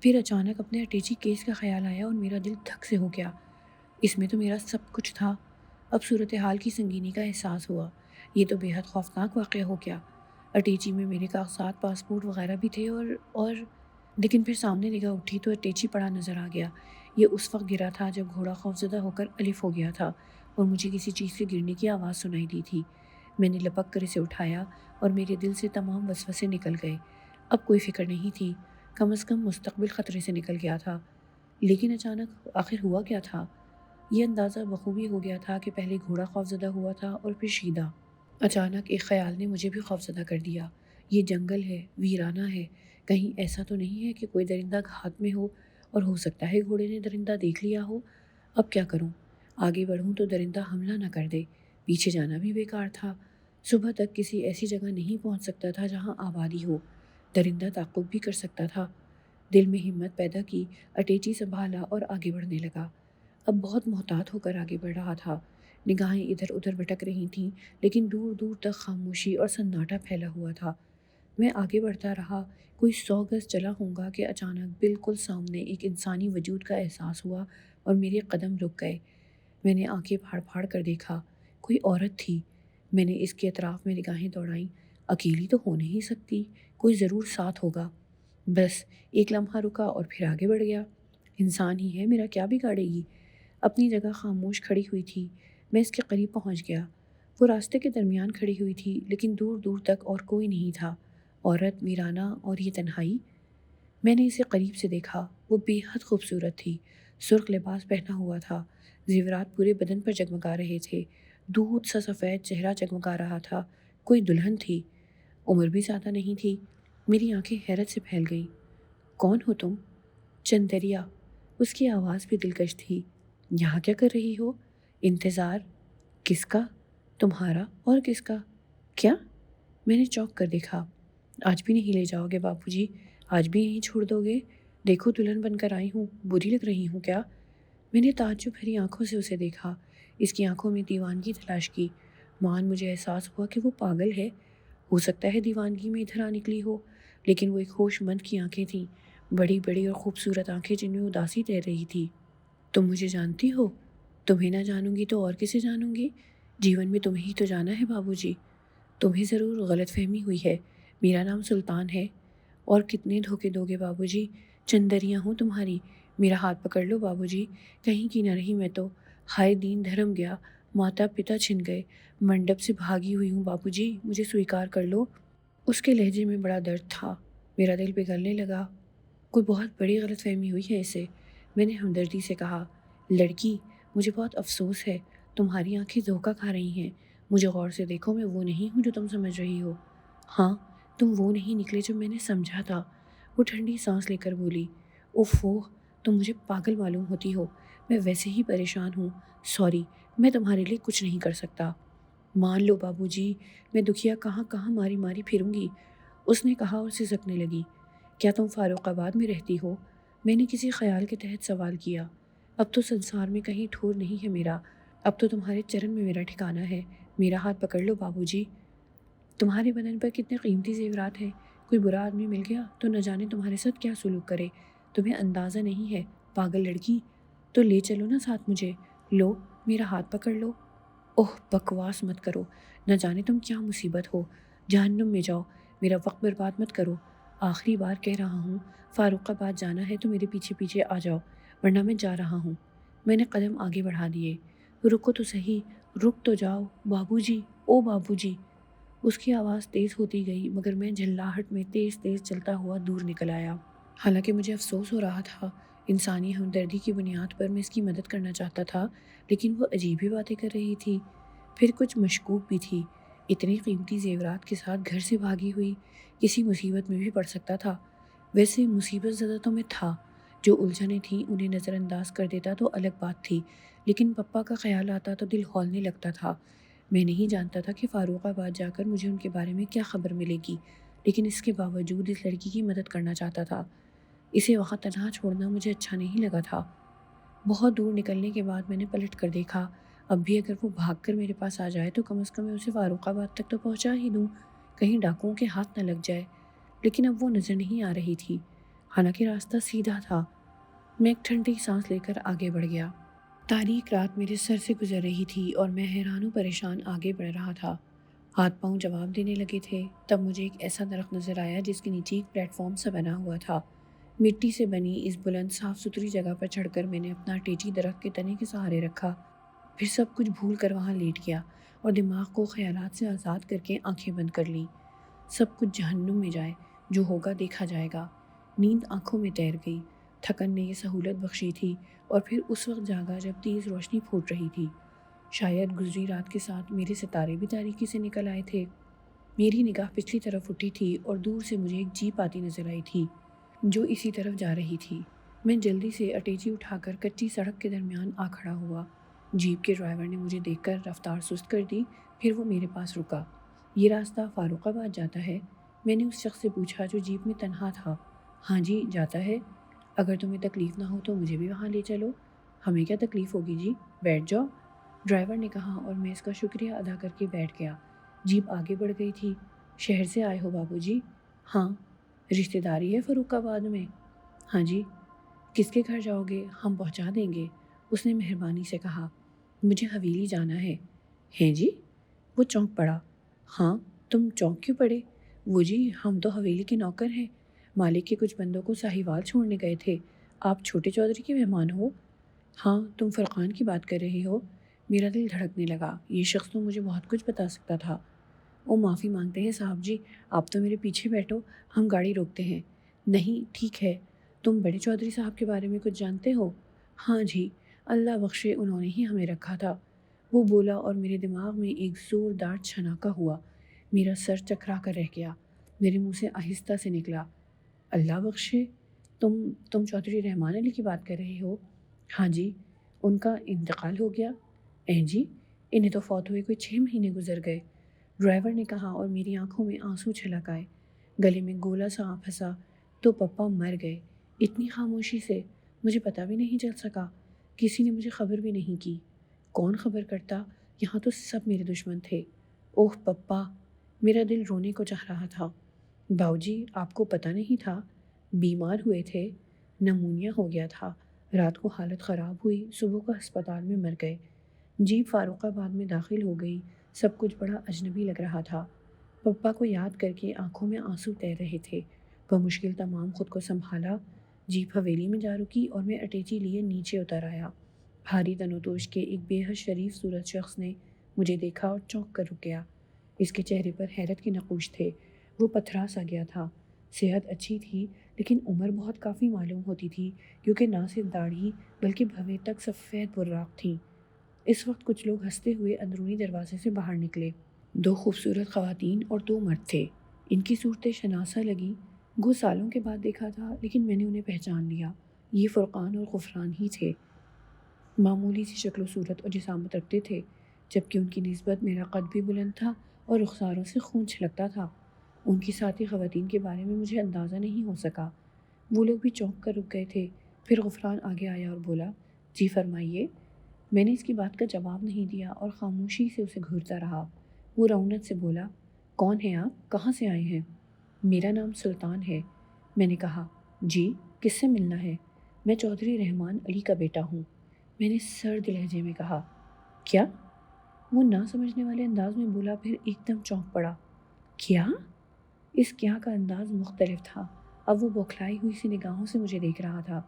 پھر اچانک اپنے اٹیچی کیس کا خیال آیا اور میرا دل دھک سے ہو گیا۔ اس میں تو میرا سب کچھ تھا۔ اب صورتحال کی سنگینی کا احساس ہوا۔ یہ تو بے حد خوفناک واقعہ ہو گیا۔ اٹیچی میں میرے کاغذات، پاسپورٹ وغیرہ بھی تھے اور لیکن پھر سامنے نگاہ اٹھی تو اٹیچی پڑا نظر آ گیا۔ یہ اس وقت گرا تھا جب گھوڑا خوفزدہ ہو کر الف ہو گیا تھا اور مجھے کسی چیز کے گرنے کی آواز سنائی دی تھی۔ میں نے لپک کر اسے اٹھایا اور میرے دل سے تمام وسوسے نکل گئے۔ اب کوئی فکر نہیں تھی، کم از کم مستقبل خطرے سے نکل گیا تھا۔ لیکن اچانک آخر ہوا کیا تھا؟ یہ اندازہ بخوبی ہو گیا تھا کہ پہلے گھوڑا خوفزدہ ہوا تھا اور پھر شیدہ۔ اچانک ایک خیال نے مجھے بھی خوفزدہ کر دیا۔ یہ جنگل ہے، ویرانہ ہے، کہیں ایسا تو نہیں ہے کہ کوئی درندہ گھات میں ہو، اور ہو سکتا ہے گھوڑے نے درندہ دیکھ لیا ہو۔ اب کیا کروں؟ آگے بڑھوں تو درندہ حملہ نہ کر دے، پیچھے جانا بھی بیکار تھا۔ صبح تک کسی ایسی جگہ نہیں پہنچ سکتا تھا جہاں آبادی ہو، درندہ تعقب بھی کر سکتا تھا۔ دل میں ہمت پیدا کی، اٹیچی سنبھالا اور آگے بڑھنے لگا۔ اب بہت محتاط ہو کر آگے بڑھ رہا تھا۔ نگاہیں ادھر ادھر بھٹک رہی تھیں لیکن دور دور تک خاموشی اور سناٹا پھیلا ہوا تھا۔ میں آگے بڑھتا رہا، کوئی 100 گز چلا ہوں گا کہ اچانک بالکل سامنے ایک انسانی وجود کا احساس ہوا اور میرے قدم رک گئے۔ میں نے آنکھیں پھاڑ پھاڑ کر دیکھا، کوئی عورت تھی۔ میں نے اس کے اطراف میں نگاہیں دوڑائیں، اکیلی تو ہو نہیں سکتی، کوئی ضرور ساتھ ہوگا۔ بس ایک لمحہ رکا اور پھر آگے بڑھ گیا۔ انسان ہی ہے، میرا کیا بگاڑے گی؟ اپنی جگہ خاموش کھڑی ہوئی تھی۔ میں اس کے قریب پہنچ گیا۔ وہ راستے کے درمیان کھڑی ہوئی تھی لیکن دور دور تک اور کوئی نہیں تھا۔ عورت، ویرانہ اور یہ تنہائی۔ میں نے اسے قریب سے دیکھا، وہ بے حد خوبصورت تھی۔ سرخ لباس پہنا ہوا تھا، زیورات پورے بدن پر جگمگا رہے تھے، دودھ سا سفید چہرہ جگمگا رہا تھا۔ کوئی دلہن تھی، عمر بھی زیادہ نہیں تھی۔ میری آنکھیں حیرت سے پھیل گئیں۔ کون ہو تم؟ چندریا۔ اس کی آواز بھی دلکش تھی۔ یہاں کیا کر رہی ہو؟ انتظار؟ کس کا؟ تمہارا اور کس کا؟ کیا؟ میں نے چونک کر دیکھا۔ آج بھی نہیں لے جاؤ گے بابو جی؟ آج بھی یہیں چھوڑ دو گے؟ دیکھو دلہن بن کر آئی ہوں، بری لگ رہی ہوں کیا؟ میں نے تعجب بھری آنکھوں سے اسے دیکھا، اس کی آنکھوں میں دیوانگی تلاش کی۔ مجھے احساس ہوا کہ وہ پاگل ہے۔ ہو سکتا ہے دیوانگی میں ادھر آ نکلی ہو، لیکن وہ ایک ہوش مند کی آنکھیں تھیں، بڑی بڑی اور خوبصورت آنکھیں جن میں اداسی تیر رہی تھی۔ تم مجھے جانتی ہو؟ تمہیں نہ جانوں گی تو اور کسے جانوں گی؟ جیون میں تمہیں ہی تو جانا ہے بابو جی۔ تمہیں ضرور غلط فہمی ہوئی ہے، میرا نام سلطان ہے۔ اور کتنے دھوکے دو گے بابو جی؟ چندریاں ہوں تمہاری، میرا ہاتھ پکڑ لو بابو جی، کہیں کی نہ رہی میں تو۔ ہائے دین دھرم گیا، ماتا پتا چھن گئے، منڈپ سے بھاگی ہوئی ہوں بابو جی، مجھے سویکار کر لو۔ اس کے لہجے میں بڑا درد تھا، میرا دل پگھلنے لگا۔ کوئی بہت بڑی غلط فہمی ہوئی ہے اسے، میں نے ہمدردی سے کہا۔ لڑکی، مجھے بہت افسوس ہے، تمہاری آنکھیں دھوکہ کھا رہی ہیں۔ مجھے غور سے دیکھو، میں وہ نہیں ہوں جو تم سمجھ رہی ہو۔ ہاں، تم وہ نہیں نکلے جو میں نے سمجھا تھا۔ وہ ٹھنڈی سانس لے کر بولی۔ اوفو، تم مجھے پاگل معلوم ہوتی ہو، میں ویسے ہی پریشان ہوں، سوری، میں تمہارے لیے کچھ نہیں کر سکتا۔ مان لو بابو جی، میں دکھیا کہاں کہاں ماری ماری پھروں گی، اس نے کہا اور سسکنے لگی۔ کیا تم فاروق آباد میں رہتی ہو؟ میں نے کسی خیال کے تحت سوال کیا۔ اب تو سنسار میں کہیں ٹھور نہیں ہے میرا، اب تو تمہارے چرن میں میرا ٹھکانہ ہے، میرا ہاتھ پکڑ لو بابو جی۔ تمہارے بدن پر کتنے قیمتی زیورات ہیں، کوئی برا آدمی مل گیا تو نہ جانے تمہارے ساتھ کیا سلوک کرے، تمہیں اندازہ نہیں ہے پاگل لڑکی۔ تو لے چلو نا ساتھ مجھے، لو میرا ہاتھ پکڑ لو۔ اوہ بکواس مت کرو، نہ جانے تم کیا مصیبت ہو، جہنم میں جاؤ، میرا وقت برباد مت کرو۔ آخری بار کہہ رہا ہوں، فاروق آباد جانا ہے تو میرے پیچھے پیچھے آ جاؤ، ورنہ میں جا رہا ہوں۔ میں نے قدم آگے بڑھا دیے۔ رکو تو صحیح، رک تو جاؤ بابو جی، او بابو جی۔ اس کی آواز تیز ہوتی گئی مگر میں جھلاہٹ میں تیز تیز چلتا ہوا دور نکل آیا۔ حالانکہ مجھے افسوس ہو رہا تھا، انسانی ہمدردی کی بنیاد پر میں اس کی مدد کرنا چاہتا تھا، لیکن وہ عجیب ہی باتیں کر رہی تھی۔ پھر کچھ مشکوک بھی تھی، اتنی قیمتی زیورات کے ساتھ گھر سے بھاگی ہوئی، کسی مصیبت میں بھی پڑ سکتا تھا۔ ویسے مصیبت زدہ تو میں تھا، جو الجھنیں تھیں انہیں نظر انداز کر دیتا تو الگ بات تھی، لیکن پپا کا خیال آتا تو دل ہولنے لگتا تھا۔ میں نہیں جانتا تھا کہ فاروق آباد جا کر مجھے ان کے بارے میں کیا خبر ملے گی، لیکن اس کے باوجود اس لڑکی کی مدد کرنا چاہتا تھا۔ اسے وہاں تنہا چھوڑنا مجھے اچھا نہیں لگا تھا۔ بہت دور نکلنے کے بعد میں نے پلٹ کر دیکھا، اب بھی اگر وہ بھاگ کر میرے پاس آ جائے تو کم از کم میں اسے فاروق آباد تک تو پہنچا ہی دوں، کہیں ڈاکوؤں کے ہاتھ نہ لگ جائے۔ لیکن اب وہ نظر نہیں آ رہی تھی، حالانکہ راستہ سیدھا تھا۔ میں ایک ٹھنڈی سانس لے کر آگے بڑھ گیا۔ تاریک رات میرے سر سے گزر رہی تھی اور میں حیران و پریشان آگے بڑھ رہا تھا۔ ہاتھ پاؤں جواب دینے لگے تھے، تب مجھے ایک ایسا درخت نظر آیا جس کے نیچے ایک پلیٹ فارم سا بنا ہوا تھا۔ مٹی سے بنی اس بلند صاف ستھری جگہ پر چڑھ کر میں نے اپنا ٹیچی درخت کے تنے کے سہارے رکھا، پھر سب کچھ بھول کر وہاں لیٹ گیا اور دماغ کو خیالات سے آزاد کر کے آنکھیں بند کر لیں۔ سب کچھ جہنم میں جائے، جو ہوگا دیکھا جائے گا۔ نیند آنکھوں میں تیر گئی، تھکن نے یہ سہولت بخشی تھی، اور پھر اس وقت جاگا جب تیز روشنی پھوٹ رہی تھی۔ شاید گزری رات کے ساتھ میرے ستارے بھی تاریکی سے نکل آئے تھے۔ میری نگاہ پچھلی طرف اٹھی تھی اور دور سے مجھے ایک جیپ آتی نظر آئی تھی جو اسی طرف جا رہی تھی۔ میں جلدی سے اٹیچی اٹھا کر کچی سڑک کے درمیان آ کھڑا ہوا۔ جیپ کے ڈرائیور نے مجھے دیکھ کر رفتار سست کر دی، پھر وہ میرے پاس رکا۔ یہ راستہ فاروق آباد جاتا ہے؟ میں نے اس شخص سے پوچھا جو جیپ میں تنہا تھا۔ ہاں جی جاتا ہے، اگر تمہیں تکلیف نہ ہو تو مجھے بھی وہاں لے چلو۔ ہمیں کیا تکلیف ہوگی جی، بیٹھ جاؤ، ڈرائیور نے کہا، اور میں اس کا شکریہ ادا کر کے بیٹھ گیا۔ جیپ آگے بڑھ گئی تھی۔ شہر سے آئے ہو بابو جی؟ ہاں۔ رشتہ داری ہے فاروق آباد میں؟ ہاں جی۔ کس کے گھر جاؤ گے؟ ہم پہنچا دیں گے، اس نے مہربانی سے کہا۔ مجھے حویلی جانا ہے۔ ہیں جی؟ وہ چونک پڑا۔ ہاں، تم چونک کیوں پڑے؟ وہ جی ہم تو حویلی کے نوکر ہیں، مالک کے کچھ بندوں کو ساہیوال چھوڑنے گئے تھے۔ آپ چھوٹے چودھری کے مہمان ہو؟ ہاں، تم فرقان کی بات کر رہے ہو؟ میرا دل دھڑکنے لگا، یہ شخص تو مجھے بہت کچھ بتا سکتا تھا۔ او معافی مانگتے ہیں صاحب جی، آپ تو میرے پیچھے بیٹھو، ہم گاڑی روکتے ہیں۔ نہیں ٹھیک ہے، تم بڑے چودھری صاحب کے بارے میں کچھ جانتے ہو؟ ہاں جی، اللہ بخشے انہوں نے ہی ہمیں رکھا تھا، وہ بولا، اور میرے دماغ میں ایک زوردار چھناکا ہوا۔ میرا سر چکرا کر رہ گیا، میرے منہ سے آہستہ سے نکلا، اللہ بخشے، تم چودھری رحمان علی کی بات کر رہے ہو؟ ہاں جی، ان کا انتقال ہو گیا؟ جی، انہیں تو فوت ہوئے کوئی 6 مہینے گزر گئے، ڈرائیور نے کہا، اور میری آنکھوں میں آنسو چھلک آئے، گلے میں گولا سا آ پھنسا۔ تو پپا مر گئے اتنی خاموشی سے، مجھے پتہ بھی نہیں چل سکا، کسی نے مجھے خبر بھی نہیں کی۔ کون خبر کرتا، یہاں تو سب میرے دشمن تھے۔ اوہ پپا، میرا دل رونے کو چاہ رہا تھا۔ باؤ جی آپ کو پتہ نہیں تھا؟ بیمار ہوئے تھے، نمونیا ہو گیا تھا، رات کو حالت خراب ہوئی، صبح کو ہسپتال میں مر گئے۔ جیپ فاروق آباد میں داخل ہو گئی، سب کچھ بڑا اجنبی لگ رہا تھا۔ پپا کو یاد کر کے آنکھوں میں آنسو تیر رہے تھے، بمشکل تمام خود کو سنبھالا۔ جیپ حویلی میں جا رکی اور میں اٹیچی لیے نیچے اتر آیا۔ بھاری تنوتوش کے ایک بے حد شریف صورت شخص نے مجھے دیکھا اور چونک کر رک گیا۔ اس کے چہرے پر حیرت کے نقوش تھے، وہ پتھرا سا گیا تھا۔ صحت اچھی تھی لیکن عمر بہت کافی معلوم ہوتی تھی، کیونکہ نہ صرف داڑھی بلکہ بھویں تک سفید براق تھیں۔ اس وقت کچھ لوگ ہنستے ہوئے اندرونی دروازے سے باہر نکلے۔ 2 خوبصورت خواتین اور 2 مرد تھے، ان کی صورتیں شناسا لگیں، گو سالوں کے بعد دیکھا تھا، لیکن میں نے انہیں پہچان لیا، یہ فرقان اور غفران ہی تھے۔ معمولی سی شکل و صورت اور جسامت رکھتے تھے، جبکہ ان کی نسبت میرا قد بھی بلند تھا اور رخساروں سے خون چھلکتا تھا۔ ان کی ساتھی خواتین کے بارے میں مجھے اندازہ نہیں ہو سکا، وہ لوگ بھی چونک کر رک گئے تھے۔ پھر غفران آگے آیا اور بولا، جی فرمائیے۔ میں نے اس کی بات کا جواب نہیں دیا اور خاموشی سے اسے گھورتا رہا۔ وہ رعونت سے بولا، کون ہیں آپ، کہاں سے آئے ہیں؟ میرا نام سلطان ہے، میں نے کہا۔ جی، کس سے ملنا ہے؟ میں چودھری رحمان علی کا بیٹا ہوں، میں نے سرد لہجے میں کہا۔ کیا؟ وہ نہ سمجھنے والے انداز میں بولا، پھر ایک دم چونک پڑا۔ کیا؟ اس کیا کا انداز مختلف تھا، اب وہ بوکھلائی ہوئی سی نگاہوں سے مجھے دیکھ رہا تھا۔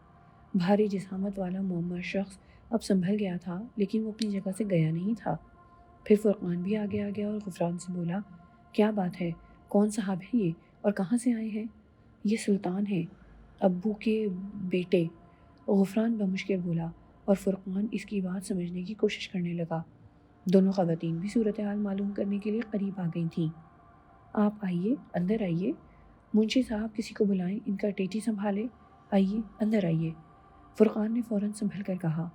بھاری جسامت والا معمر شخص اب سنبھل گیا تھا، لیکن وہ اپنی جگہ سے گیا نہیں تھا۔ پھر فرقان بھی آگے آ گیا اور غفران سے بولا، کیا بات ہے؟ کون صاحب ہے یہ اور کہاں سے آئے ہیں؟ یہ سلطان ہے، ابو کے بیٹے، غفران بمشکل بولا، اور فرقان اس کی بات سمجھنے کی کوشش کرنے لگا۔ دونوں خواتین بھی صورتحال معلوم کرنے کے لیے قریب آ گئی تھیں۔ آپ آئیے، اندر آئیے، منشی صاحب کسی کو بلائیں، ان کا اٹیچی سنبھالے، آئیے اندر آئیے، فرقان نے فوراً سنبھل کر کہا۔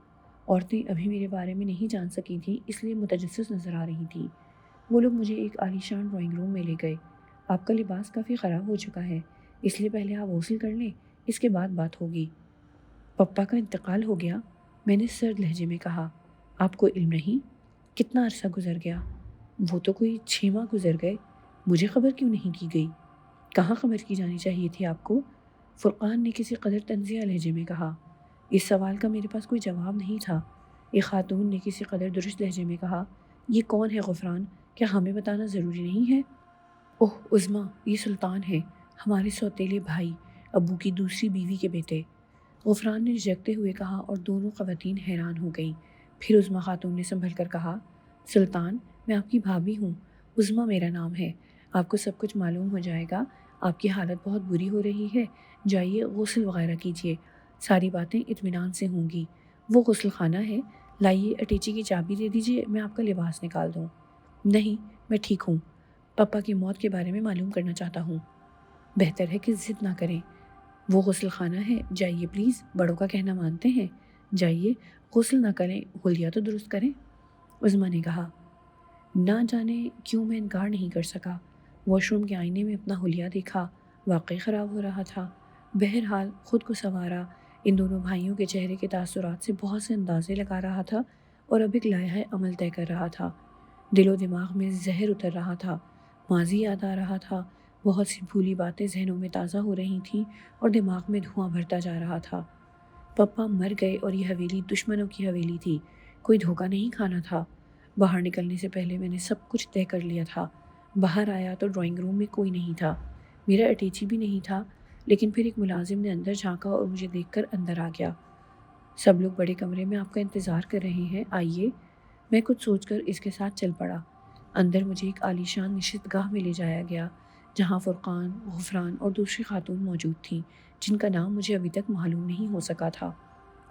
عورتیں ابھی میرے بارے میں نہیں جان سکی تھیں، اس لیے متجسس نظر آ رہی تھیں۔ وہ لوگ مجھے ایک عالیشان ڈرائنگ روم میں لے گئے۔ آپ کا لباس کافی خراب ہو چکا ہے، اس لیے پہلے آپ غسل کر لیں، اس کے بعد بات ہوگی۔ پپا کا انتقال ہو گیا، میں نے سرد لہجے میں کہا۔ آپ کو علم نہیں؟ کتنا عرصہ گزر گیا؟ وہ تو کوئی 6 ماہ گزر گئے، مجھے خبر کیوں نہیں کی گئی؟ کہاں خبر کی جانی چاہیے تھی آپ کو؟ فرقان نے کسی قدر طنزیہ لہجے میں کہا۔ اس سوال کا میرے پاس کوئی جواب نہیں تھا۔ ایک خاتون نے کسی قدر درست لہجے میں کہا، یہ کون ہے غفران؟ کیا ہمیں بتانا ضروری نہیں ہے؟ اوہ عظمیٰ، یہ سلطان ہے، ہمارے سوتیلے بھائی، ابو کی دوسری بیوی کے بیٹے، غفران نے جھجکتے ہوئے کہا، اور دونوں خواتین حیران ہو گئیں۔ پھر عظمیٰ خاتون نے سنبھل کر کہا، سلطان، میں آپ کی بھابھی ہوں، عظمیٰ میرا نام ہے، آپ کو سب کچھ معلوم ہو جائے گا، آپ کی حالت بہت بری ہو رہی ہے، جائیے غسل وغیرہ کیجیے، ساری باتیں اطمینان سے ہوں گی۔ وہ غسل خانہ ہے، لائیے اٹیچی کی چابی دے دیجیے، میں آپ کا لباس نکال دوں۔ نہیں، میں ٹھیک ہوں، پپا کی موت کے بارے میں معلوم کرنا چاہتا ہوں۔ بہتر ہے کہ ضد نہ کریں، وہ غسل خانہ ہے، جائیے پلیز، بڑوں کا کہنا مانتے ہیں، جائیے، غسل نہ کریں، حلیہ تو درست کریں، عظمیٰ نے کہا۔ نہ جانے کیوں میں انکار نہیں کر سکا۔ واش روم کے آئینے میں اپنا حلیہ دیکھا، واقعی خراب ہو رہا تھا۔ بہرحال خود کو سنوارا، ان دونوں بھائیوں کے چہرے کے تاثرات سے بہت سے اندازے لگا رہا تھا اور اب ایک لائحہ عمل طے کر رہا تھا۔ دل و دماغ میں زہر اتر رہا تھا، ماضی یاد آ رہا تھا، بہت سی بھولی باتیں ذہنوں میں تازہ ہو رہی تھیں اور دماغ میں دھواں بھرتا جا رہا تھا۔ پپا مر گئے اور یہ حویلی دشمنوں کی حویلی تھی، کوئی دھوکہ نہیں کھانا تھا۔ باہر نکلنے سے پہلے میں نے سب کچھ طے کر لیا تھا۔ باہر آیا تو ڈرائنگ روم میں کوئی نہیں تھا، میرا اٹیچی بھی نہیں تھا، لیکن پھر ایک ملازم نے اندر جھانکا اور مجھے دیکھ کر اندر آ گیا۔ سب لوگ بڑے کمرے میں آپ کا انتظار کر رہے ہیں، آئیے۔ میں کچھ سوچ کر اس کے ساتھ چل پڑا۔ اندر مجھے ایک عالیشان نشست گاہ میں لے جایا گیا، جہاں فرقان، غفران اور دوسری خاتون موجود تھیں، جن کا نام مجھے ابھی تک معلوم نہیں ہو سکا تھا،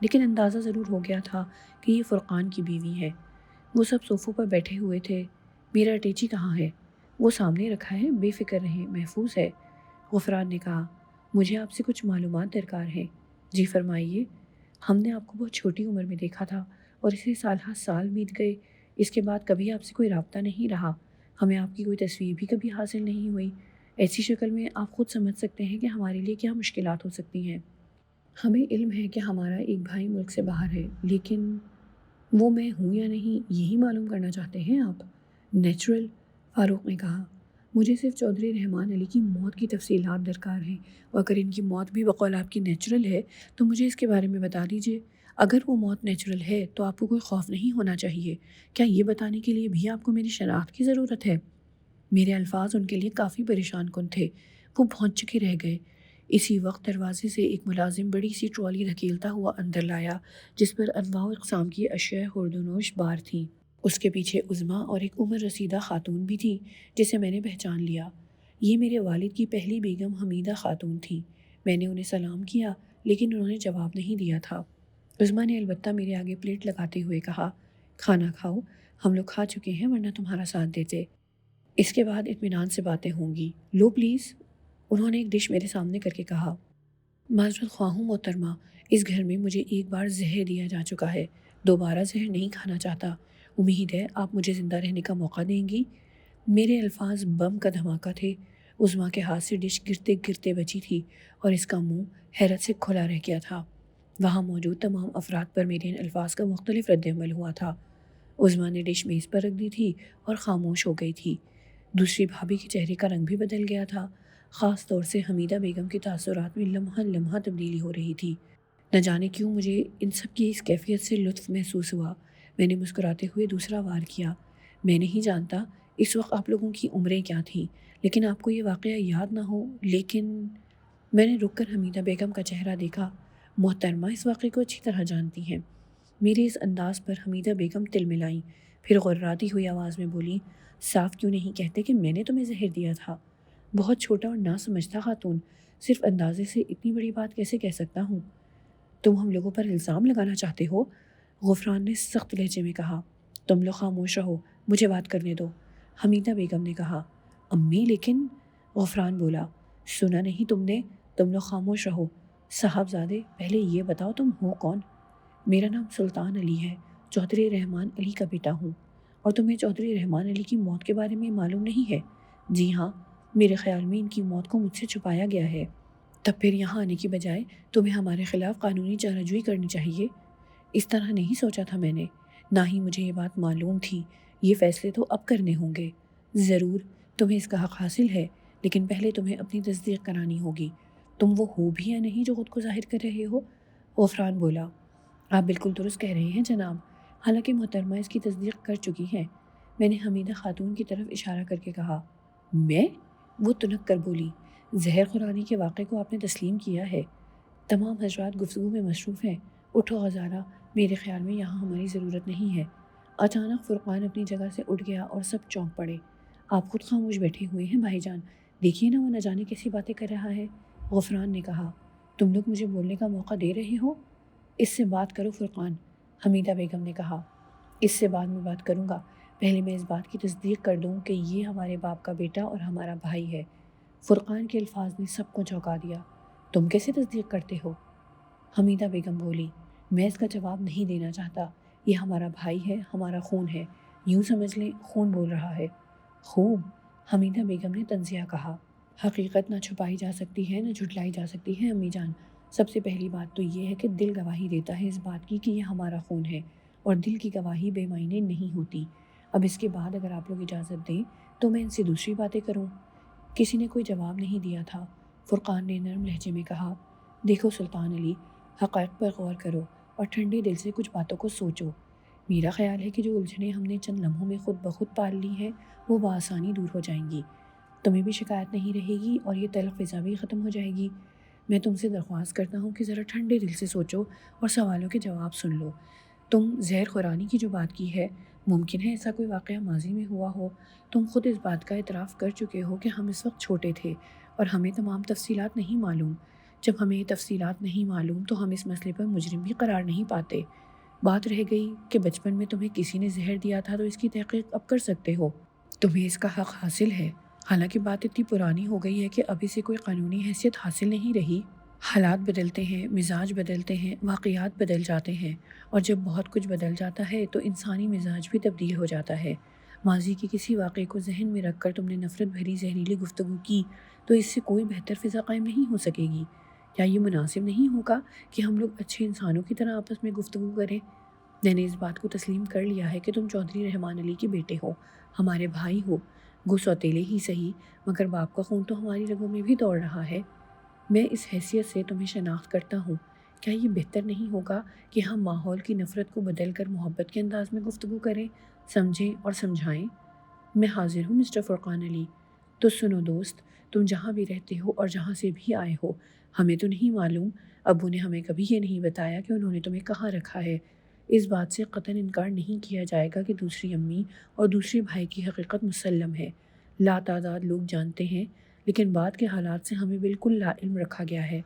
لیکن اندازہ ضرور ہو گیا تھا کہ یہ فرقان کی بیوی ہے۔ وہ سب صوفوں پر بیٹھے ہوئے تھے۔ میرا اٹیچی کہاں ہے؟ وہ سامنے رکھا ہے، بے فکر رہیں، محفوظ ہے، غفران نے کہا۔ مجھے آپ سے کچھ معلومات درکار ہیں۔ جی فرمائیے۔ ہم نے آپ کو بہت چھوٹی عمر میں دیکھا تھا اور اسے سال ہر سال بیت گئے، اس کے بعد کبھی آپ سے کوئی رابطہ نہیں رہا، ہمیں آپ کی کوئی تصویر بھی کبھی حاصل نہیں ہوئی۔ ایسی شکل میں آپ خود سمجھ سکتے ہیں کہ ہمارے لیے کیا مشکلات ہو سکتی ہیں۔ ہمیں علم ہے کہ ہمارا ایک بھائی ملک سے باہر ہے، لیکن وہ میں ہوں یا نہیں، یہی معلوم کرنا چاہتے ہیں آپ؟ نیچرل، فاروق نے کہا۔ مجھے صرف چودھری رحمان علی کی موت کی تفصیلات درکار ہیں، اور اگر ان کی موت بھی بقول آپ کی نیچرل ہے تو مجھے اس کے بارے میں بتا دیجیے۔ اگر وہ موت نیچرل ہے تو آپ کو کوئی خوف نہیں ہونا چاہیے۔ کیا یہ بتانے کے لیے بھی آپ کو میری شناخت کی ضرورت ہے؟ میرے الفاظ ان کے لیے کافی پریشان کن تھے، وہ پہنچ چکے رہ گئے۔ اسی وقت دروازے سے ایک ملازم بڑی سی ٹرالی دھکیلتا ہوا اندر لایا، جس پر انواع و اقسام کی اشیاء خوردونوش بار تھیں۔ اس کے پیچھے عظمیٰ اور ایک عمر رسیدہ خاتون بھی تھی، جسے میں نے پہچان لیا۔ یہ میرے والد کی پہلی بیگم حمیدہ خاتون تھیں۔ میں نے انہیں سلام کیا، لیکن انہوں نے جواب نہیں دیا تھا۔ عظمیٰ نے البتہ میرے آگے پلیٹ لگاتے ہوئے کہا، کھانا کھاؤ، ہم لوگ کھا چکے ہیں ورنہ تمہارا ساتھ دیتے، اس کے بعد اطمینان سے باتیں ہوں گی، لو پلیز، انہوں نے ایک ڈش میرے سامنے کر کے کہا۔ معذرت خواہ ہوں محترمہ، اس گھر میں مجھے ایک بار زہر دیا جا چکا ہے، دوبارہ زہر نہیں کھانا چاہتا، امید ہے آپ مجھے زندہ رہنے کا موقع دیں گی۔ میرے الفاظ بم کا دھماکہ تھے۔ عظمیٰ کے ہاتھ سے ڈش گرتے گرتے بچی تھی اور اس کا منہ حیرت سے کھلا رہ گیا تھا۔ وہاں موجود تمام افراد پر میرے ان الفاظ کا مختلف رد عمل ہوا تھا۔ عظمیٰ نے ڈش میز پر رکھ دی تھی اور خاموش ہو گئی تھی۔ دوسری بھابھی کے چہرے کا رنگ بھی بدل گیا تھا، خاص طور سے حمیدہ بیگم کے تاثرات میں لمحہ لمحہ تبدیلی ہو رہی تھی۔ نہ جانے کیوں مجھے ان سب کی اس کیفیت سے لطف محسوس ہوا۔ میں نے مسکراتے ہوئے دوسرا وار کیا، میں نہیں جانتا اس وقت آپ لوگوں کی عمریں کیا تھیں، لیکن آپ کو یہ واقعہ یاد نہ ہو، لیکن میں نے رک کر حمیدہ بیگم کا چہرہ دیکھا۔ محترمہ اس واقعے کو اچھی طرح جانتی ہیں۔ میرے اس انداز پر حمیدہ بیگم تل ملائیں، پھر غراتی ہوئی آواز میں بولی، صاف کیوں نہیں کہتے کہ میں نے تمہیں زہر دیا تھا؟ بہت چھوٹا اور نہ سمجھتا خاتون، صرف اندازے سے اتنی بڑی بات کیسے کہہ سکتا ہوں؟ تم ہم لوگوں پر الزام لگانا چاہتے ہو؟ غفران نے سخت لہجے میں کہا۔ تم لوگ خاموش رہو، مجھے بات کرنے دو، حمیدہ بیگم نے کہا۔ امی لیکن، غفران بولا۔ سنا نہیں تم نے؟ تم لوگ خاموش رہو۔ صاحبزادے پہلے یہ بتاؤ تم ہو کون؟ میرا نام سلطان علی ہے، چودھری رحمان علی کا بیٹا ہوں۔ اور تمہیں چودھری رحمان علی کی موت کے بارے میں معلوم نہیں ہے؟ جی ہاں، میرے خیال میں ان کی موت کو مجھ سے چھپایا گیا ہے۔ تب پھر یہاں آنے کی بجائے تمہیں ہمارے خلاف قانونی چارہ جوئی کرنی چاہیے۔ اس طرح نہیں سوچا تھا میں نے، نہ ہی مجھے یہ بات معلوم تھی۔ یہ فیصلے تو اب کرنے ہوں گے۔ ضرور، تمہیں اس کا حق حاصل ہے، لیکن پہلے تمہیں اپنی تصدیق کرانی ہوگی۔ تم وہ ہو بھی یا نہیں جو خود کو ظاہر کر رہے ہو؟ غفران بولا۔ آپ بالکل درست کہہ رہے ہیں جناب، حالانکہ محترمہ اس کی تصدیق کر چکی ہے۔ میں نے حمیدہ خاتون کی طرف اشارہ کر کے کہا۔ میں؟ وہ تنک کر بولی۔ زہر خورانی کے واقعے کو آپ نے تسلیم کیا ہے۔ تمام حضرات گفتگو میں مصروف ہیں، اٹھو غزالہ، میرے خیال میں یہاں ہماری ضرورت نہیں ہے۔ اچانک فرقان اپنی جگہ سے اٹھ گیا اور سب چونک پڑے۔ آپ خود خاموش بیٹھے ہوئے ہیں بھائی جان، دیکھیے نا وہ نہ جانے کیسی باتیں کر رہا ہے۔ غفران نے کہا۔ تم لوگ مجھے بولنے کا موقع دے رہے ہو؟ اس سے بات کرو فرقان، حمیدہ بیگم نے کہا۔ اس سے بعد میں بات کروں گا، پہلے میں اس بات کی تصدیق کر دوں کہ یہ ہمارے باپ کا بیٹا اور ہمارا بھائی ہے۔ فرقان کے الفاظ نے سب کو چونکا دیا۔ تم کیسے تصدیق کرتے ہو؟ حمیدہ بیگم بولی۔ میں اس کا جواب نہیں دینا چاہتا۔ یہ ہمارا بھائی ہے، ہمارا خون ہے، یوں سمجھ لیں خون بول رہا ہے۔ خوب، حمیدہ بیگم نے تنزیہ کہا۔ حقیقت نہ چھپائی جا سکتی ہے نہ جھٹلائی جا سکتی ہے امی جان۔ سب سے پہلی بات تو یہ ہے کہ دل گواہی دیتا ہے اس بات کی کہ یہ ہمارا خون ہے، اور دل کی گواہی بے معنی نہیں ہوتی۔ اب اس کے بعد اگر آپ لوگ اجازت دیں تو میں ان سے دوسری باتیں کروں۔ کسی نے کوئی جواب نہیں دیا تھا۔ فرقان نے نرم لہجے میں کہا۔ دیکھو سلطان علی، حقائق پر غور کرو اور ٹھنڈے دل سے کچھ باتوں کو سوچو۔ میرا خیال ہے کہ جو الجھنیں ہم نے چند لمحوں میں خود بخود پال لی ہیں وہ بآسانی دور ہو جائیں گی۔ تمہیں بھی شکایت نہیں رہے گی اور یہ تلخ فضا بھی ختم ہو جائے گی۔ میں تم سے درخواست کرتا ہوں کہ ذرا ٹھنڈے دل سے سوچو اور سوالوں کے جواب سن لو۔ تم زہر خورانی کی جو بات کی ہے، ممکن ہے ایسا کوئی واقعہ ماضی میں ہوا ہو۔ تم خود اس بات کا اعتراف کر چکے ہو کہ ہم اس وقت چھوٹے تھے اور ہمیں تمام تفصیلات نہیں معلوم۔ جب ہمیں یہ تفصیلات نہیں معلوم تو ہم اس مسئلے پر مجرم بھی قرار نہیں پاتے۔ بات رہ گئی کہ بچپن میں تمہیں کسی نے زہر دیا تھا تو اس کی تحقیق اب کر سکتے ہو، تمہیں اس کا حق حاصل ہے۔ حالانکہ بات اتنی پرانی ہو گئی ہے کہ اب اسے کوئی قانونی حیثیت حاصل نہیں رہی۔ حالات بدلتے ہیں، مزاج بدلتے ہیں، واقعات بدل جاتے ہیں، اور جب بہت کچھ بدل جاتا ہے تو انسانی مزاج بھی تبدیل ہو جاتا ہے۔ ماضی کے کسی واقعے کو ذہن میں رکھ کر تم نے نفرت بھری زہریلی گفتگو کی تو اس سے کوئی بہتر فضا قائم نہیں ہو سکے گی۔ کیا یہ مناسب نہیں ہوگا کہ ہم لوگ اچھے انسانوں کی طرح آپس میں گفتگو کریں؟ میں نے اس بات کو تسلیم کر لیا ہے کہ تم چودھری رحمان علی کے بیٹے ہو، ہمارے بھائی ہو، گو سوتیلے ہی صحیح، مگر باپ کا خون تو ہماری رگوں میں بھی دوڑ رہا ہے۔ میں اس حیثیت سے تمہیں شناخت کرتا ہوں۔ کیا یہ بہتر نہیں ہوگا کہ ہم ماحول کی نفرت کو بدل کر محبت کے انداز میں گفتگو کریں، سمجھیں اور سمجھائیں؟ میں حاضر ہوں مسٹر فرقان علی۔ تو سنو دوست، تم جہاں بھی رہتے ہو اور جہاں سے بھی آئے ہو، ہمیں تو نہیں معلوم، ابو نے ہمیں کبھی یہ نہیں بتایا کہ انہوں نے تمہیں کہاں رکھا ہے۔ اس بات سے قطعاً انکار نہیں کیا جائے گا کہ دوسری امی اور دوسرے بھائی کی حقیقت مسلم ہے، لاتعداد لوگ جانتے ہیں، لیکن بعد کے حالات سے ہمیں بالکل لا علم رکھا گیا ہے۔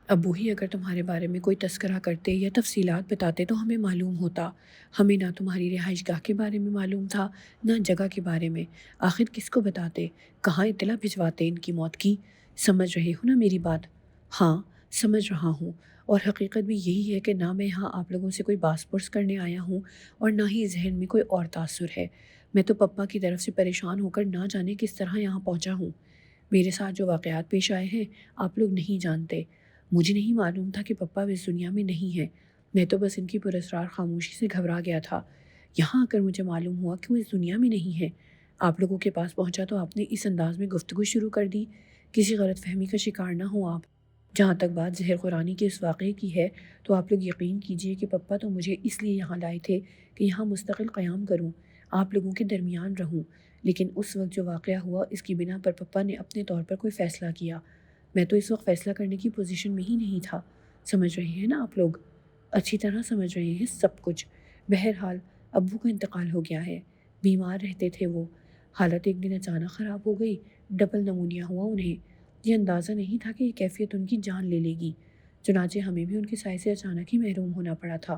ابو ہی اگر تمہارے بارے میں کوئی تذکرہ کرتے یا تفصیلات بتاتے تو ہمیں معلوم ہوتا۔ ہمیں نہ تمہاری رہائش گاہ کے بارے میں معلوم تھا نہ جگہ کے بارے میں۔ آخر کس کو بتاتے؟ کہاں اطلاع بھجواتے ان کی موت کی؟ سمجھ رہے ہو نا میری بات؟ ہاں، سمجھ رہا ہوں، اور حقیقت بھی یہی ہے کہ نہ میں یہاں آپ لوگوں سے کوئی باس پرس کرنے آیا ہوں اور نہ ہی ذہن میں کوئی اور تاثر ہے۔ میں تو پپا کی طرف سے پریشان ہو کر نہ جانے کس طرح یہاں پہنچا ہوں۔ میرے ساتھ جو واقعات پیش آئے ہیں آپ لوگ نہیں جانتے۔ مجھے نہیں معلوم تھا کہ پپا اس دنیا میں نہیں ہے، میں تو بس ان کی پراسرار خاموشی سے گھبرا گیا تھا۔ یہاں آ کر مجھے معلوم ہوا کہ وہ اس دنیا میں نہیں ہے۔ آپ لوگوں کے پاس پہنچا تو آپ نے اس انداز میں گفتگو شروع کر دی۔ کسی غلط فہمی کا شکار نہ ہو آپ۔ جہاں تک بات زہر خورانی کے اس واقعے کی ہے تو آپ لوگ یقین کیجئے کہ پپا تو مجھے اس لیے یہاں لائے تھے کہ یہاں مستقل قیام کروں، آپ لوگوں کے درمیان رہوں، لیکن اس وقت جو واقعہ ہوا اس کی بنا پر پپا نے اپنے طور پر کوئی فیصلہ کیا۔ میں تو اس وقت فیصلہ کرنے کی پوزیشن میں ہی نہیں تھا۔ سمجھ رہے ہیں نا آپ لوگ؟ اچھی طرح سمجھ رہے ہیں سب کچھ۔ بہرحال ابو کا انتقال ہو گیا ہے، بیمار رہتے تھے وہ، حالت ایک دن اچانک خراب ہو گئی، ڈبل نمونیا ہوا انہیں۔ یہ اندازہ نہیں تھا کہ یہ کیفیت ان کی جان لے لے گی، چنانچہ ہمیں بھی ان کے سائے سے اچانک ہی محروم ہونا پڑا تھا۔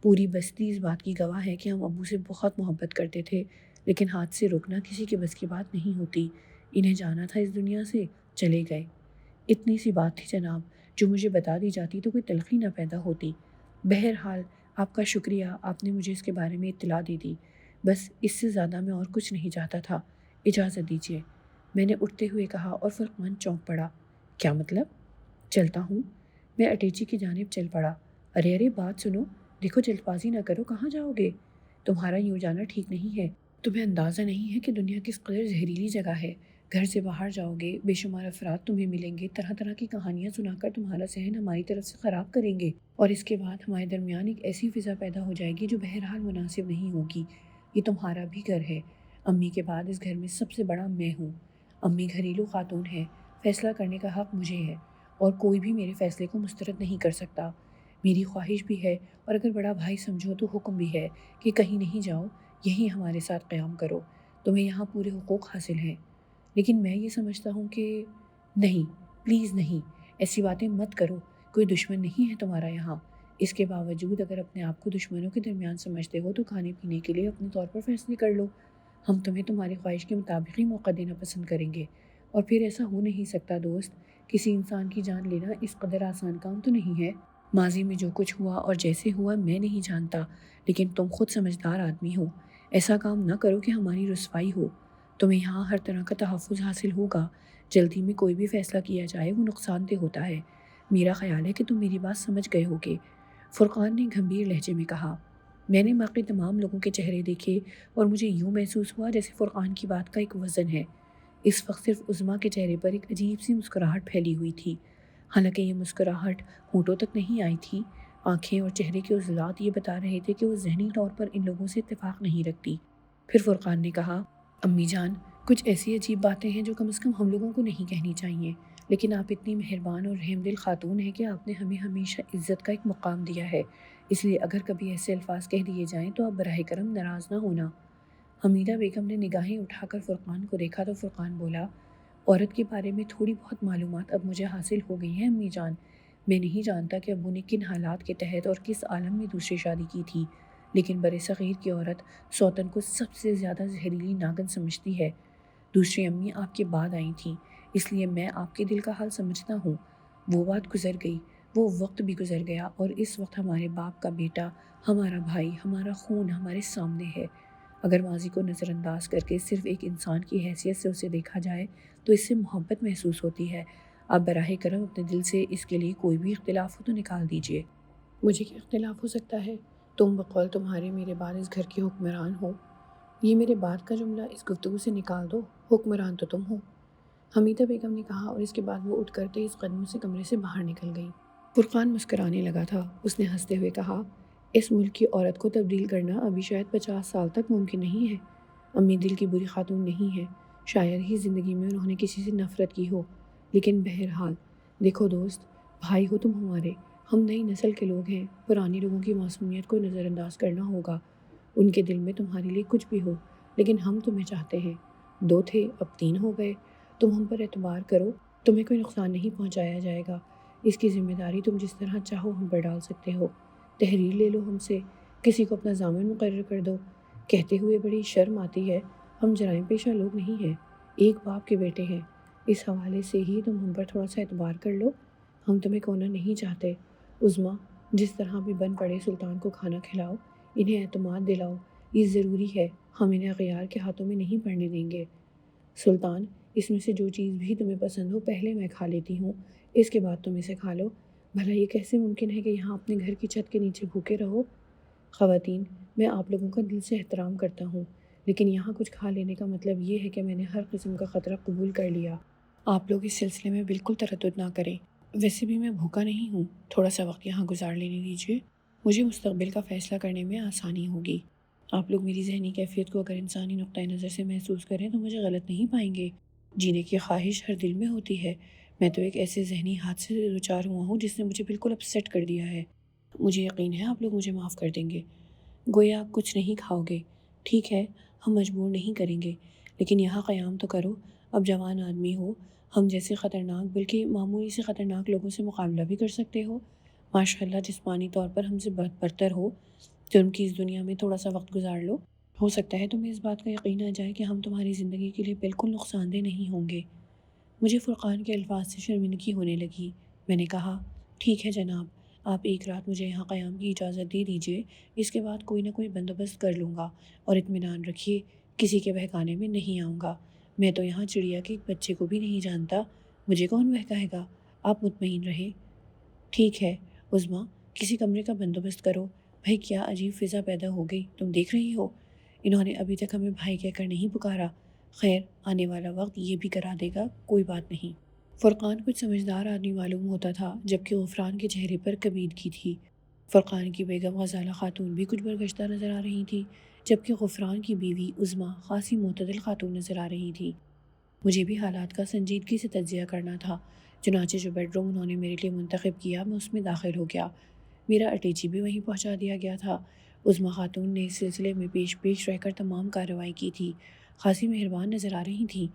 پوری بستی اس بات کی گواہ ہے کہ ہم ابو سے بہت محبت کرتے تھے، لیکن ہاتھ سے روکنا کسی کے بس کی بات نہیں ہوتی۔ انہیں جانا تھا اس دنیا سے، چلے گئے۔ اتنی سی بات تھی جناب، جو مجھے بتا دی جاتی تو کوئی تلخی نہ پیدا ہوتی۔ بہرحال آپ کا شکریہ، آپ نے مجھے اس کے بارے میں اطلاع دے دی۔ بس اس سے زیادہ میں اور کچھ نہیں چاہتا تھا، اجازت دیجیے، میں نے اٹھتے ہوئے کہا، اور فرقان چونک پڑا۔ کیا مطلب؟ چلتا ہوں، میں اٹیچی کی جانب چل پڑا۔ ارے ارے بات سنو، دیکھو جلد بازی نہ کرو، کہاں جاؤ گے؟ تمہارا یوں جانا ٹھیک نہیں ہے۔ تمہیں اندازہ نہیں ہے کہ دنیا کس قدر زہریلی جگہ ہے۔ گھر سے باہر جاؤ گے، بے شمار افراد تمہیں ملیں گے، طرح طرح کی کہانیاں سنا کر تمہارا ذہن ہماری طرف سے خراب کریں گے، اور اس کے بعد ہمارے درمیان ایک ایسی فضا پیدا ہو جائے گی جو بہرحال مناسب نہیں ہوگی۔ یہ تمہارا بھی گھر ہے، امی کے بعد اس گھر میں سب سے بڑا میں ہوں۔ امی گھریلو خاتون ہے، فیصلہ کرنے کا حق مجھے ہے، اور کوئی بھی میرے فیصلے کو مسترد نہیں کر سکتا۔ میری خواہش بھی ہے، اور اگر بڑا بھائی سمجھو تو حکم بھی ہے کہ کہیں نہیں جاؤ، یہی ہمارے ساتھ قیام کرو، تمہیں یہاں پورے حقوق حاصل ہیں۔ لیکن میں یہ سمجھتا ہوں کہ نہیں، پلیز نہیں، ایسی باتیں مت کرو، کوئی دشمن نہیں ہے تمہارا یہاں۔ اس کے باوجود اگر اپنے آپ کو دشمنوں کے درمیان سمجھتے ہو تو کھانے پینے کے لیے اپنے طور پر فیصلے کر لو، ہم تمہیں تمہاری خواہش کے مطابق ہی موقع دینا پسند کریں گے۔ اور پھر ایسا ہو نہیں سکتا دوست، کسی انسان کی جان لینا اس قدر آسان کام تو نہیں ہے۔ ماضی میں جو کچھ ہوا اور جیسے ہوا میں نہیں جانتا، لیکن تم خود سمجھدار آدمی ہو، ایسا کام نہ کرو کہ ہماری رسوائی ہو۔ تمہیں یہاں ہر طرح کا تحفظ حاصل ہوگا، جلدی میں کوئی بھی فیصلہ کیا جائے وہ نقصان دہ ہوتا ہے۔ میرا خیال ہے کہ تم میری بات سمجھ گئے ہوگے، فرقان نے گھمبیر لہجے میں کہا۔ میں نے باقی تمام لوگوں کے چہرے دیکھے اور مجھے یوں محسوس ہوا جیسے فرقان کی بات کا ایک وزن ہے۔ اس وقت صرف عظمیٰ کے چہرے پر ایک عجیب سی مسکراہٹ پھیلی ہوئی تھی، حالانکہ یہ مسکراہٹ ہونٹوں تک نہیں آئی تھی۔ آنکھیں اور چہرے کے عضلات یہ بتا رہے تھے کہ وہ ذہنی طور پر ان لوگوں سے اتفاق نہیں رکھتی۔ پھر فرقان نے کہا، امی جان، کچھ ایسی عجیب باتیں ہیں جو کم از کم ہم لوگوں کو نہیں کہنی چاہیے، لیکن آپ اتنی مہربان اور رحم دل خاتون ہیں کہ آپ نے ہمیں ہمیشہ عزت کا ایک مقام دیا ہے، اس لیے اگر کبھی ایسے الفاظ کہہ دیے جائیں تو آپ براہ کرم ناراض نہ ہونا۔ حمیدہ بیگم نے نگاہیں اٹھا کر فرقان کو دیکھا تو فرقان بولا، عورت کے بارے میں تھوڑی بہت معلومات اب مجھے حاصل ہو گئی ہیں امی جان۔ میں نہیں جانتا کہ ابو نے کن حالات کے تحت اور کس عالم میں دوسری شادی کی تھی، لیکن برِ صغیر کی عورت سوتن کو سب سے زیادہ زہریلی ناگن سمجھتی ہے۔ دوسری امی آپ کے بعد آئی تھیں، اس لیے میں آپ کے دل کا حال سمجھتا ہوں۔ وہ بات گزر گئی، وہ وقت بھی گزر گیا، اور اس وقت ہمارے باپ کا بیٹا، ہمارا بھائی، ہمارا خون ہمارے سامنے ہے۔ اگر ماضی کو نظر انداز کر کے صرف ایک انسان کی حیثیت سے اسے دیکھا جائے تو اس سے محبت محسوس ہوتی ہے۔ آپ براہ کرم اپنے دل سے اس کے لیے کوئی بھی اختلاف ہو تو نکال دیجیے۔ مجھے کیا اختلاف ہو سکتا ہے؟ تم بقول تمہارے میرے بعد اس گھر کی حکمران ہو۔ یہ میرے بعد کا جملہ اس گفتگو سے نکال دو، حکمران تو تم ہو، حمیدہ بیگم نے کہا، اور اس کے بعد وہ اٹھ کر تیز قدموں سے کمرے سے باہر نکل گئی۔ فرقان مسکرانے لگا تھا، اس نے ہنستے ہوئے کہا، اس ملک کی عورت کو تبدیل کرنا ابھی شاید 50 سال تک ممکن نہیں ہے۔ امی دل کی بری خاتون نہیں ہے، شاید ہی زندگی میں انہوں نے کسی سے نفرت کی ہو، لیکن بہرحال دیکھو دوست، بھائی ہو تم ہمارے، ہم نئی نسل کے لوگ ہیں، پرانے لوگوں کی معصومیت کو نظر انداز کرنا ہوگا۔ ان کے دل میں تمہارے لیے کچھ بھی ہو، لیکن ہم تمہیں چاہتے ہیں۔ 2 تھے اب 3 ہو گئے، تم ہم پر اعتبار کرو، تمہیں کوئی نقصان نہیں پہنچایا جائے گا، اس کی ذمہ داری تم جس طرح چاہو ہم پر ڈال سکتے ہو۔ تحریر لے لو ہم سے، کسی کو اپنا ضامن مقرر کر دو۔ کہتے ہوئے بڑی شرم آتی ہے، ہم جرائم پیشہ لوگ نہیں ہیں، ایک باپ کے بیٹے ہیں، اس حوالے سے ہی تم ہم پر تھوڑا سا اعتبار کر لو، ہم تمہیں کھونا نہیں چاہتے۔ عظمیٰ، جس طرح بھی بن پڑے سلطان کو کھانا کھلاؤ، انہیں اعتماد دلاؤ، یہ ضروری ہے، ہم انہیں اغیار کے ہاتھوں میں نہیں پڑنے دیں گے۔ سلطان، اس میں سے جو چیز بھی تمہیں پسند ہو پہلے میں کھا لیتی ہوں، اس کے بعد تم اسے کھا لو۔ بھلا یہ کیسے ممکن ہے کہ یہاں اپنے گھر کی چھت کے نیچے بھوکے رہو؟ خواتین، میں آپ لوگوں کا دل سے احترام کرتا ہوں، لیکن یہاں کچھ کھا لینے کا مطلب یہ ہے کہ میں نے ہر قسم کا خطرہ قبول کر لیا۔ آپ لوگ اس سلسلے میں بالکل تردد نہ کریں، ویسے بھی میں بھوکا نہیں ہوں، تھوڑا سا وقت یہاں گزار لینے دیجیے، مجھے مستقبل کا فیصلہ کرنے میں آسانی ہوگی۔ آپ لوگ میری ذہنی کیفیت کو اگر انسانی نقطۂ نظر سے محسوس کریں تو مجھے غلط نہیں پائیں گے۔ جینے کی خواہش ہر دل میں ہوتی ہے، میں تو ایک ایسے ذہنی حادثے سے دوچار ہوا ہوں جس نے مجھے بالکل اپسیٹ کر دیا ہے۔ مجھے یقین ہے آپ لوگ مجھے معاف کر دیں گے۔ گویا آپ کچھ نہیں کھاؤ گے، ٹھیک ہے، ہم مجبور نہیں کریں گے، لیکن یہاں قیام تو کرو، اب جوان آدمی ہو، ہم جیسے خطرناک بلکہ معمولی سے خطرناک لوگوں سے مقابلہ بھی کر سکتے ہو۔ ماشاء اللہ جسمانی طور پر ہم سے برتر ہو، جرم کی اس دنیا میں تھوڑا سا وقت گزار لو، ہو سکتا ہے تمہیں اس بات کا یقین آ جائے کہ ہم تمہاری زندگی کے لیے بالکل نقصان دہ نہیں ہوں گے۔ مجھے فرقان کے الفاظ سے شرمندگی ہونے لگی۔ میں نے کہا، ٹھیک ہے جناب، آپ ایک رات مجھے یہاں قیام کی اجازت دے دیجیے، اس کے بعد کوئی نہ کوئی بندوبست کر لوں گا، اور اطمینان رکھیے کسی کے بہکانے میں نہیں آؤں گا۔ میں تو یہاں چڑیا کے ایک بچے کو بھی نہیں جانتا، مجھے کون بہکائے گا؟ آپ مطمئن رہیں۔ ٹھیک ہے عظمیٰ، کسی کمرے کا بندوبست کرو۔ بھائی کیا عجیب فضا پیدا ہو گئی، تم دیکھ رہی ہو؟ انہوں نے ابھی تک ہمیں بھائی کہہ کر نہیں پکارا، خیر آنے والا وقت یہ بھی کرا دے گا، کوئی بات نہیں۔ فرقان کچھ سمجھدار آدمی معلوم ہوتا تھا، جبکہ غفران کے چہرے پر کبیدگی تھی۔ فرقان کی بیگم غزالہ خاتون بھی کچھ برگشتہ نظر آ رہی تھی، جبکہ غفران کی بیوی عظمیٰ خاصی معتدل خاتون نظر آ رہی تھی۔ مجھے بھی حالات کا سنجیدگی سے تجزیہ کرنا تھا، چنانچہ جو بیڈ روم انہوں نے میرے لیے منتخب کیا میں اس میں داخل ہو گیا۔ میرا اٹیچی بھی وہیں پہنچا دیا گیا تھا۔ عظمیٰ خاتون نے اس سلسلے میں پیش رہ کر تمام کارروائی کی تھی، خاصی مہربان نظر آ رہی تھیں۔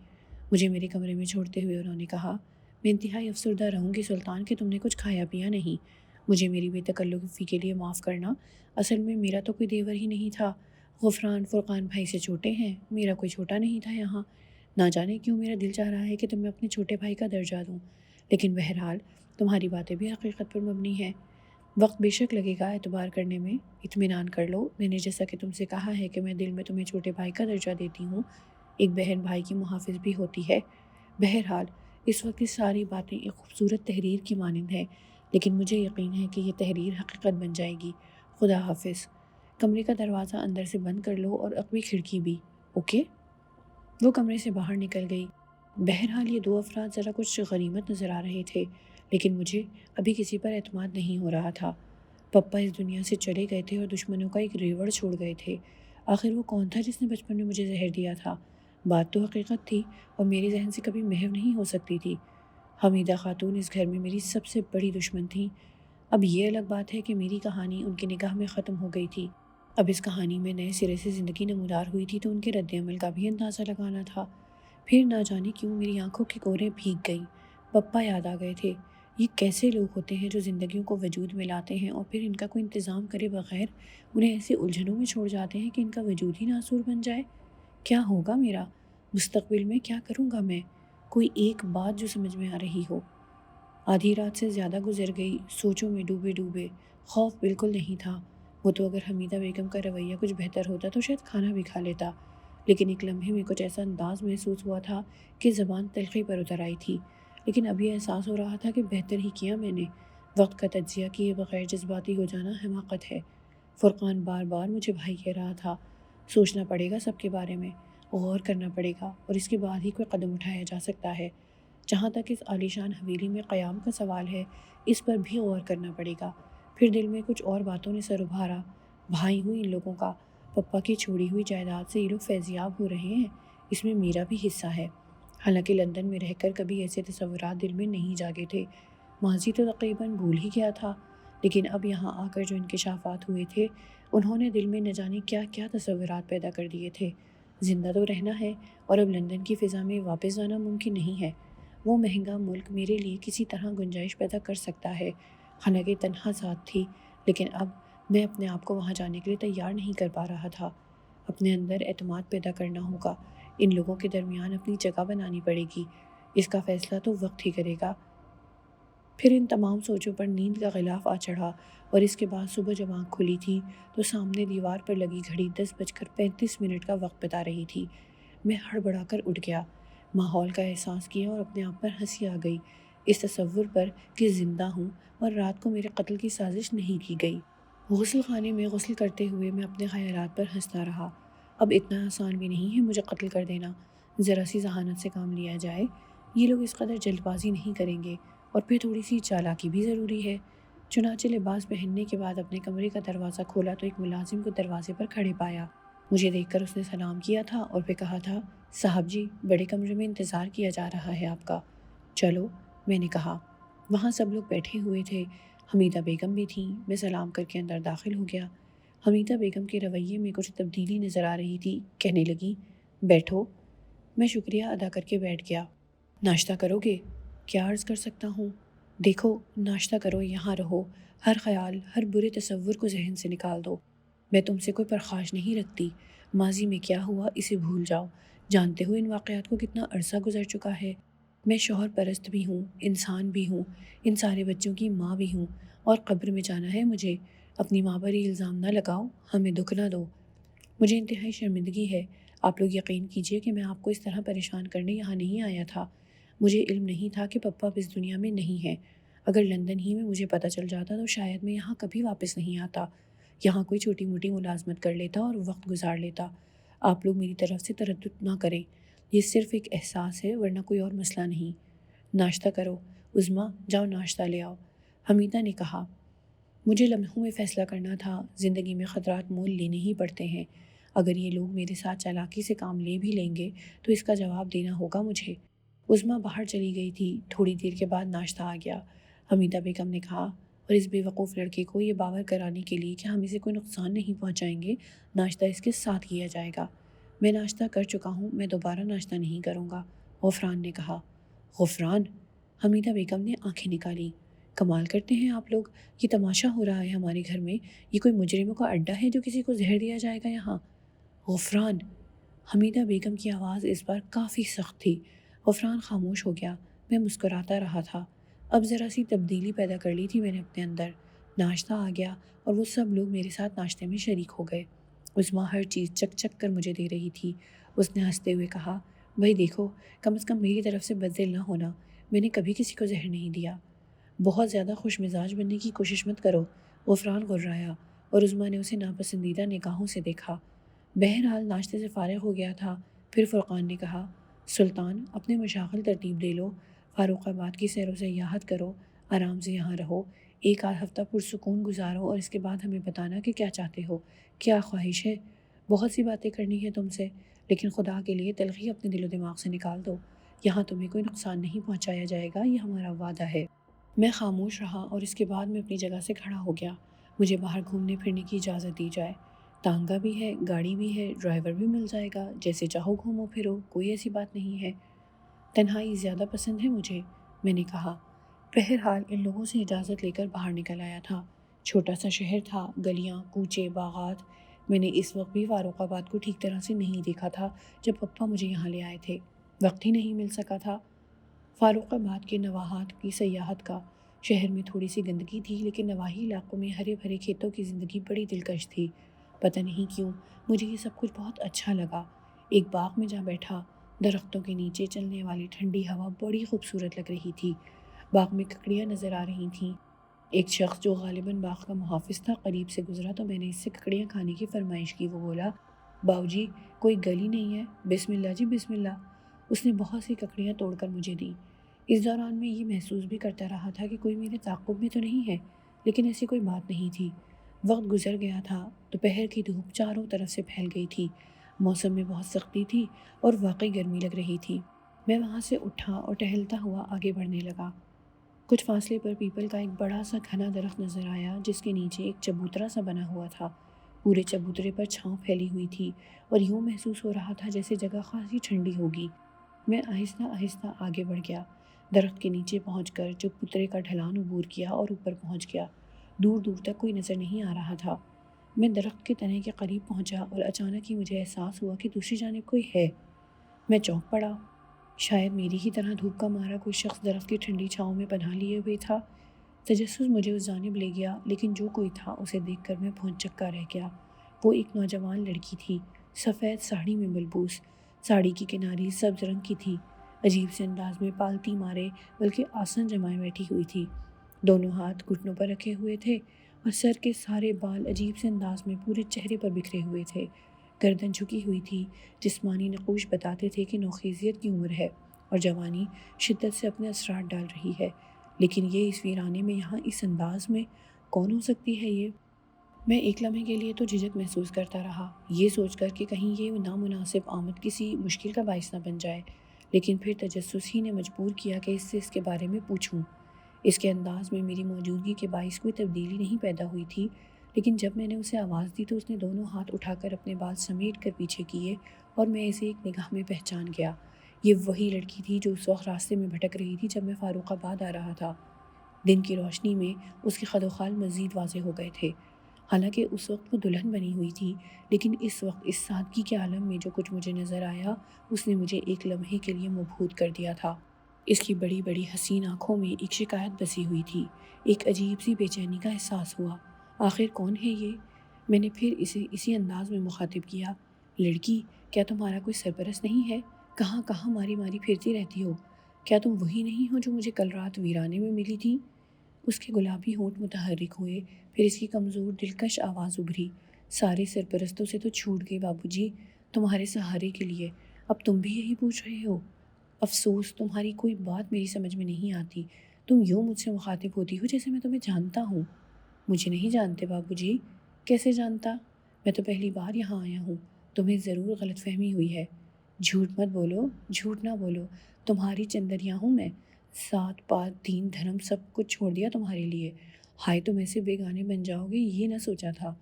مجھے میرے کمرے میں چھوڑتے ہوئے انہوں نے کہا، میں انتہائی افسردہ رہوں گی سلطان کہ تم نے کچھ کھایا پیا نہیں، مجھے میری بے تکلفی کے لیے معاف کرنا، اصل میں میرا تو کوئی دیور ہی نہیں تھا۔ غفران فرقان بھائی سے چھوٹے ہیں، میرا کوئی چھوٹا نہیں تھا یہاں، نہ جانے کیوں میرا دل چاہ رہا ہے کہ تمہیں اپنے چھوٹے بھائی کا درجہ دوں، لیکن بہرحال تمہاری باتیں بھی حقیقت پر مبنی ہیں، وقت بے شک لگے گا اعتبار کرنے میں، اطمینان کر لو، میں نے جیسا کہ تم سے کہا ہے کہ میں دل میں تمہیں چھوٹے بھائی کا درجہ دیتی ہوں، ایک بہن بھائی کی محافظ بھی ہوتی ہے۔ بہرحال اس وقت یہ ساری باتیں ایک خوبصورت تحریر کی مانند ہے، لیکن مجھے یقین ہے کہ یہ تحریر حقیقت بن جائے گی۔ خدا حافظ۔ کمرے کا دروازہ اندر سے بند کر لو اور عقبی کھڑکی بھی، اوکے؟ وہ کمرے سے باہر نکل گئی۔ بہرحال یہ دو افراد ذرا کچھ غنیمت نظر آ رہے تھے، لیکن مجھے ابھی کسی پر اعتماد نہیں ہو رہا تھا۔ پپا اس دنیا سے چلے گئے تھے اور دشمنوں کا ایک ریوڑ چھوڑ گئے تھے۔ آخر وہ کون تھا جس نے بچپن میں مجھے زہر دیا تھا؟ بات تو حقیقت تھی اور میرے ذہن سے کبھی محو نہیں ہو سکتی تھی۔ حمیدہ خاتون اس گھر میں میری سب سے بڑی دشمن تھیں۔ اب یہ الگ بات ہے کہ میری کہانی ان کی نگاہ میں ختم ہو گئی تھی، اب اس کہانی میں نئے سرے سے زندگی نمودار ہوئی تھی، تو ان کے رد عمل کا بھی اندازہ لگانا تھا۔ پھر نہ جانے کیوں میری آنکھوں کی کوریں بھیگ گئیں، پپا یاد آ گئے تھے۔ یہ کیسے لوگ ہوتے ہیں جو زندگیوں کو وجود میں لاتے ہیں اور پھر ان کا کوئی انتظام کرے بغیر انہیں ایسے الجھنوں میں چھوڑ جاتے ہیں کہ ان کا وجود ہی ناسور بن جائے۔ کیا ہوگا میرا مستقبل میں، کیا کروں گا میں؟ کوئی ایک بات جو سمجھ میں آ رہی ہو۔ آدھی رات سے زیادہ گزر گئی، سوچوں میں ڈوبے ڈوبے۔ خوف بالکل نہیں تھا، وہ تو اگر حمیدہ بیگم کا رویہ کچھ بہتر ہوتا تو شاید کھانا بھی کھا لیتا، لیکن ایک لمحے میں کچھ ایسا انداز محسوس ہوا تھا کہ زبان تلخی پر اتر آئی تھی، لیکن اب یہ احساس ہو رہا تھا کہ بہتر ہی کیا میں نے۔ وقت کا تجزیہ کیے بغیر جذباتی ہو جانا حماقت ہے۔ فرقان بار بار مجھے بھائی کہہ رہا تھا، سوچنا پڑے گا سب کے بارے میں، غور کرنا پڑے گا، اور اس کے بعد ہی کوئی قدم اٹھایا جا سکتا ہے۔ جہاں تک اس عالیشان حویلی میں قیام کا سوال ہے، اس پر بھی غور کرنا پڑے گا۔ پھر دل میں کچھ اور باتوں نے سر ابھارا۔ بھائی ہوں ان لوگوں کا، پپا کی چھوڑی ہوئی جائیداد سے یہ لوگ فیضیاب ہو رہے ہیں، اس میں میرا بھی حصہ ہے۔ حالانکہ لندن میں رہ کر کبھی ایسے تصورات دل میں نہیں جاگے تھے، ماضی تو تقریباً بھول ہی گیا تھا، لیکن اب یہاں آ کر جو انکشافات ہوئے تھے انہوں نے دل میں نہ جانے کیا کیا تصورات پیدا کر دیے تھے۔ زندہ تو رہنا ہے اور اب لندن کی فضا میں واپس جانا ممکن نہیں ہے۔ وہ مہنگا ملک میرے لیے کسی طرح گنجائش پیدا کر سکتا ہے، حالانکہ تنہا ذات تھی، لیکن اب میں اپنے آپ کو وہاں جانے کے لیے تیار نہیں کر پا رہا تھا۔ اپنے اندر اعتماد پیدا کرنا ہوگا، ان لوگوں کے درمیان اپنی جگہ بنانی پڑے گی، اس کا فیصلہ تو وقت ہی کرے گا۔ پھر ان تمام سوچوں پر نیند کا غلاف آ چڑھا، اور اس کے بعد صبح جب آنکھ کھلی تھی تو سامنے دیوار پر لگی گھڑی 10:35 کا وقت بتا رہی تھی۔ میں ہڑبڑا کر اٹھ گیا، ماحول کا احساس کیا اور اپنے آپ پر ہنسی آ گئی، اس تصور پر کہ زندہ ہوں اور رات کو میرے قتل کی سازش نہیں کی گئی۔ غسل خانے میں غسل کرتے ہوئے میں اپنے خیالات پر ہنستا رہا۔ اب اتنا آسان بھی نہیں ہے مجھے قتل کر دینا، ذرا سی ذہانت سے کام لیا جائے، یہ لوگ اس قدر جلد بازی نہیں کریں گے، اور پھر تھوڑی سی چالاکی بھی ضروری ہے۔ چنانچہ لباس پہننے کے بعد اپنے کمرے کا دروازہ کھولا تو ایک ملازم کو دروازے پر کھڑے پایا۔ مجھے دیکھ کر اس نے سلام کیا تھا اور پھر کہا تھا، صاحب جی بڑے کمرے میں انتظار کیا جا رہا ہے آپ کا، چلو، میں نے کہا۔ وہاں سب لوگ بیٹھے ہوئے تھے، حمیدہ بیگم بھی تھیں۔ میں سلام کر کے اندر داخل ہو گیا۔ حمیدہ بیگم کے رویے میں کچھ تبدیلی نظر آ رہی تھی، کہنے لگی، بیٹھو۔ میں شکریہ ادا کر کے بیٹھ گیا۔ ناشتہ کرو گے؟ کیا عرض کر سکتا ہوں؟ دیکھو، ناشتہ کرو، یہاں رہو، ہر خیال، ہر برے تصور کو ذہن سے نکال دو۔ میں تم سے کوئی پرخاش نہیں رکھتی، ماضی میں کیا ہوا اسے بھول جاؤ۔ جانتے ہو ان واقعات کو کتنا عرصہ گزر چکا ہے؟ میں شوہر پرست بھی ہوں، انسان بھی ہوں، ان سارے بچوں کی ماں بھی ہوں، اور قبر میں جانا ہے مجھے۔ اپنی ماں پر یہ الزام نہ لگاؤ، ہمیں دکھ نہ دو۔ مجھے انتہائی شرمندگی ہے، آپ لوگ یقین کیجئے کہ میں آپ کو اس طرح پریشان کرنے یہاں نہیں آیا تھا۔ مجھے علم نہیں تھا کہ پپا اب اس دنیا میں نہیں ہے۔ اگر لندن ہی میں مجھے پتہ چل جاتا تو شاید میں یہاں کبھی واپس نہیں آتا، یہاں کوئی چھوٹی موٹی ملازمت کر لیتا اور وقت گزار لیتا۔ آپ لوگ میری طرف سے تردد نہ کریں، یہ صرف ایک احساس ہے، ورنہ کوئی اور مسئلہ نہیں۔ ناشتہ کرو، عظمیٰ جاؤ ناشتہ لے آؤ، حمیدہ نے کہا۔ مجھے لمحوں میں فیصلہ کرنا تھا، زندگی میں خطرات مول لینے ہی پڑتے ہیں۔ اگر یہ لوگ میرے ساتھ چالاکی سے کام لے بھی لیں گے تو اس کا جواب دینا ہوگا مجھے۔ عظمیٰ باہر چلی گئی تھی، تھوڑی دیر کے بعد ناشتہ آ گیا۔ حمیدہ بیگم نے کہا، اور اس بے وقوف لڑکے کو یہ باور کرانے کے لیے کہ ہم اسے کوئی نقصان نہیں پہنچائیں گے، ناشتہ اس کے ساتھ کیا جائے گا۔ میں ناشتہ کر چکا ہوں، میں دوبارہ ناشتہ نہیں کروں گا، غفران نے کہا۔ غفران؟ حمیدہ بیگم نے آنکھیں نکالی۔ کمال کرتے ہیں آپ لوگ، یہ تماشا ہو رہا ہے ہمارے گھر میں، یہ کوئی مجرموں کا اڈہ ہے جو کسی کو زہر دیا جائے گا یہاں؟ غفران! حمیدہ بیگم کی آواز اس بار کافی سخت تھی۔ غفران خاموش ہو گیا۔ میں مسکراتا رہا تھا۔ اب ذرا سی تبدیلی پیدا کر لی تھی میں نے اپنے اندر۔ ناشتہ آ گیا اور وہ سب لوگ میرے ساتھ ناشتے میں شریک ہو گئے۔ عظمیٰ ہر چیز چک چک کر مجھے دے رہی تھی۔ اس نے ہنستے ہوئے کہا، بھائی دیکھو، کم از کم میری طرف سے بددل نہ ہونا، میں نے کبھی کسی کو زہر نہیں دیا۔ بہت زیادہ خوش مزاج بننے کی کوشش مت کرو، غفران غرایا، اور عظمیٰ نے اسے ناپسندیدہ نگاہوں سے دیکھا۔ بہرحال ناشتے سے فارغ ہو گیا تھا۔ پھر فرقان نے کہا، سلطان اپنے مشاغل ترتیب دے لو، فاروق آباد کی سیر و سیاحت کرو، آرام سے یہاں رہو، ایک آدھ ہفتہ پرسکون گزارو، اور اس کے بعد ہمیں بتانا کہ کیا چاہتے ہو، کیا خواہش ہے۔ بہت سی باتیں کرنی ہے تم سے، لیکن خدا کے لیے تلخی اپنے دل و دماغ سے نکال دو۔ یہاں تمہیں کوئی نقصان نہیں پہنچایا جائے گا، یہ ہمارا وعدہ ہے۔ میں خاموش رہا اور اس کے بعد میں اپنی جگہ سے کھڑا ہو گیا۔ مجھے باہر گھومنے پھرنے کی اجازت دی جائے۔ تانگا بھی ہے، گاڑی بھی ہے، ڈرائیور بھی مل جائے گا، جیسے چاہو گھومو پھرو، کوئی ایسی بات نہیں ہے۔ تنہائی زیادہ پسند ہے مجھے، میں نے کہا۔ بہرحال ان لوگوں سے اجازت لے کر باہر نکل آیا تھا۔ چھوٹا سا شہر تھا، گلیاں، کوچے، باغات۔ میں نے اس وقت بھی فاروق آباد کو ٹھیک طرح سے نہیں دیکھا تھا جب پپا مجھے یہاں لے آئے تھے، وقت ہی نہیں مل سکا تھا۔ فاروق آباد کے نواحات کی سیاحت کا۔ شہر میں تھوڑی سی گندگی تھی، لیکن نواحی علاقوں میں ہرے بھرے کھیتوں کی زندگی بڑی دلکش تھی۔ پتہ نہیں کیوں مجھے یہ سب کچھ بہت اچھا لگا۔ ایک باغ میں جا بیٹھا، درختوں کے نیچے چلنے والی ٹھنڈی ہوا بڑی خوبصورت لگ رہی تھی۔ باغ میں ککڑیاں نظر آ رہی تھیں۔ ایک شخص جو غالباً باغ کا محافظ تھا قریب سے گزرا تو میں نے اس سے ککڑیاں کھانے کی فرمائش کی۔ وہ بولا، باؤ جی کوئی گلی نہیں ہے؟ بسم اللہ جی بسم اللہ۔ اس نے بہت سی ککڑیاں توڑ کر مجھے دیں۔ اس دوران میں یہ محسوس بھی کرتا رہا تھا کہ کوئی میرے تعاقب میں تو نہیں ہے، لیکن ایسی کوئی بات نہیں تھی۔ وقت گزر گیا تھا، دوپہر کی دھوپ چاروں طرف سے پھیل گئی تھی، موسم میں بہت سختی تھی اور واقعی گرمی لگ رہی تھی۔ میں وہاں سے اٹھا اور ٹہلتا ہوا آگے بڑھنے لگا۔ کچھ فاصلے پر پیپل کا ایک بڑا سا گھنا درخت نظر آیا جس کے نیچے ایک چبوترا سا بنا ہوا تھا۔ پورے چبوترے پر چھاؤں پھیلی ہوئی تھی اور یوں محسوس ہو رہا تھا جیسے جگہ خاصی ٹھنڈی ہوگی۔ میں آہستہ آہستہ آگے بڑھ گیا، درخت کے نیچے پہنچ کر چبوترے کا ڈھلان عبور کیا اور اوپر پہنچ گیا۔ دور دور تک کوئی نظر نہیں آ رہا تھا۔ میں درخت کے تنے کے قریب پہنچا اور اچانک ہی مجھے احساس ہوا کہ دوسری جانب کوئی ہے۔ میں چونک پڑا، شاید میری ہی طرح دھوپ کا مارا کوئی شخص درخت کی ٹھنڈی چھاؤں میں پناہ لیے ہوئے تھا۔ تجسس مجھے اس جانب لے گیا، لیکن جو کوئی تھا اسے دیکھ کر میں بھونچ چکا رہ گیا۔ وہ ایک نوجوان لڑکی تھی، سفید ساڑی میں ملبوس، ساڑی کی کناری سبز رنگ کی تھی، عجیب سے انداز میں پالتی مارے بلکہ آسن جمائے بیٹھی ہوئی تھی۔ دونوں ہاتھ گھٹنوں پر رکھے ہوئے تھے اور سر کے سارے بال عجیب سے انداز میں پورے چہرے پر بکھرے ہوئے تھے۔ گردن جھکی ہوئی تھی، جسمانی نقوش بتاتے تھے کہ نوخیزیت کی عمر ہے اور جوانی شدت سے اپنے اثرات ڈال رہی ہے، لیکن یہ اس ویرانے میں یہاں اس انداز میں کون ہو سکتی ہے یہ؟ میں ایک لمحے کے لیے تو جھجک محسوس کرتا رہا، یہ سوچ کر کہ کہیں یہ نامناسب آمد کسی مشکل کا باعث نہ بن جائے، لیکن پھر تجسس ہی نے مجبور کیا کہ اس سے اس کے بارے میں پوچھوں۔ اس کے انداز میں میری موجودگی کے باعث کوئی تبدیلی نہیں پیدا ہوئی تھی، لیکن جب میں نے اسے آواز دی تو اس نے دونوں ہاتھ اٹھا کر اپنے بال سمیٹ کر پیچھے کیے اور میں اسے ایک نگاہ میں پہچان گیا۔ یہ وہی لڑکی تھی جو اس وقت راستے میں بھٹک رہی تھی جب میں فاروق آباد آ رہا تھا۔ دن کی روشنی میں اس کے خد و خال مزید واضح ہو گئے تھے۔ حالانکہ اس وقت وہ دلہن بنی ہوئی تھی، لیکن اس وقت اس سادگی کے عالم میں جو کچھ مجھے نظر آیا اس نے مجھے ایک لمحے کے لیے مبہوت کر دیا تھا۔ اس کی بڑی بڑی حسین آنکھوں میں ایک شکایت بسی ہوئی تھی۔ ایک عجیب سی بے چینی کا احساس ہوا۔ آخر کون ہے یہ؟ میں نے پھر اسے اسی انداز میں مخاطب کیا۔ لڑکی، کیا تمہارا کوئی سرپرست نہیں ہے؟ کہاں کہاں ماری ماری پھرتی رہتی ہو؟ کیا تم وہی نہیں ہو جو مجھے کل رات ویرانے میں ملی تھی؟ اس کے گلابی ہونٹ متحرک ہوئے، پھر اس کی کمزور دلکش آواز ابھری۔ سارے سرپرستوں سے تو چھوٹ گئی بابو جی، تمہارے سہارے کے لیے۔ اب تم بھی یہی پوچھ رہے ہو؟ افسوس تمہاری کوئی بات میری سمجھ میں نہیں آتی۔ تم یوں مجھ سے مخاطب ہوتی ہو جیسے میں تمہیں جانتا ہوں۔ مجھے نہیں جانتے بابو جی؟ کیسے جانتا؟ میں تو پہلی بار یہاں آیا ہوں، تمہیں ضرور غلط فہمی ہوئی ہے۔ جھوٹ مت بولو، جھوٹ نہ بولو، تمہاری چندریا ہوں میں۔ ذات پات دین دھرم سب کچھ چھوڑ دیا تمہارے لیے۔ ہائے تم ایسے بیگانے بن جاؤ گے یہ نہ سوچا تھا۔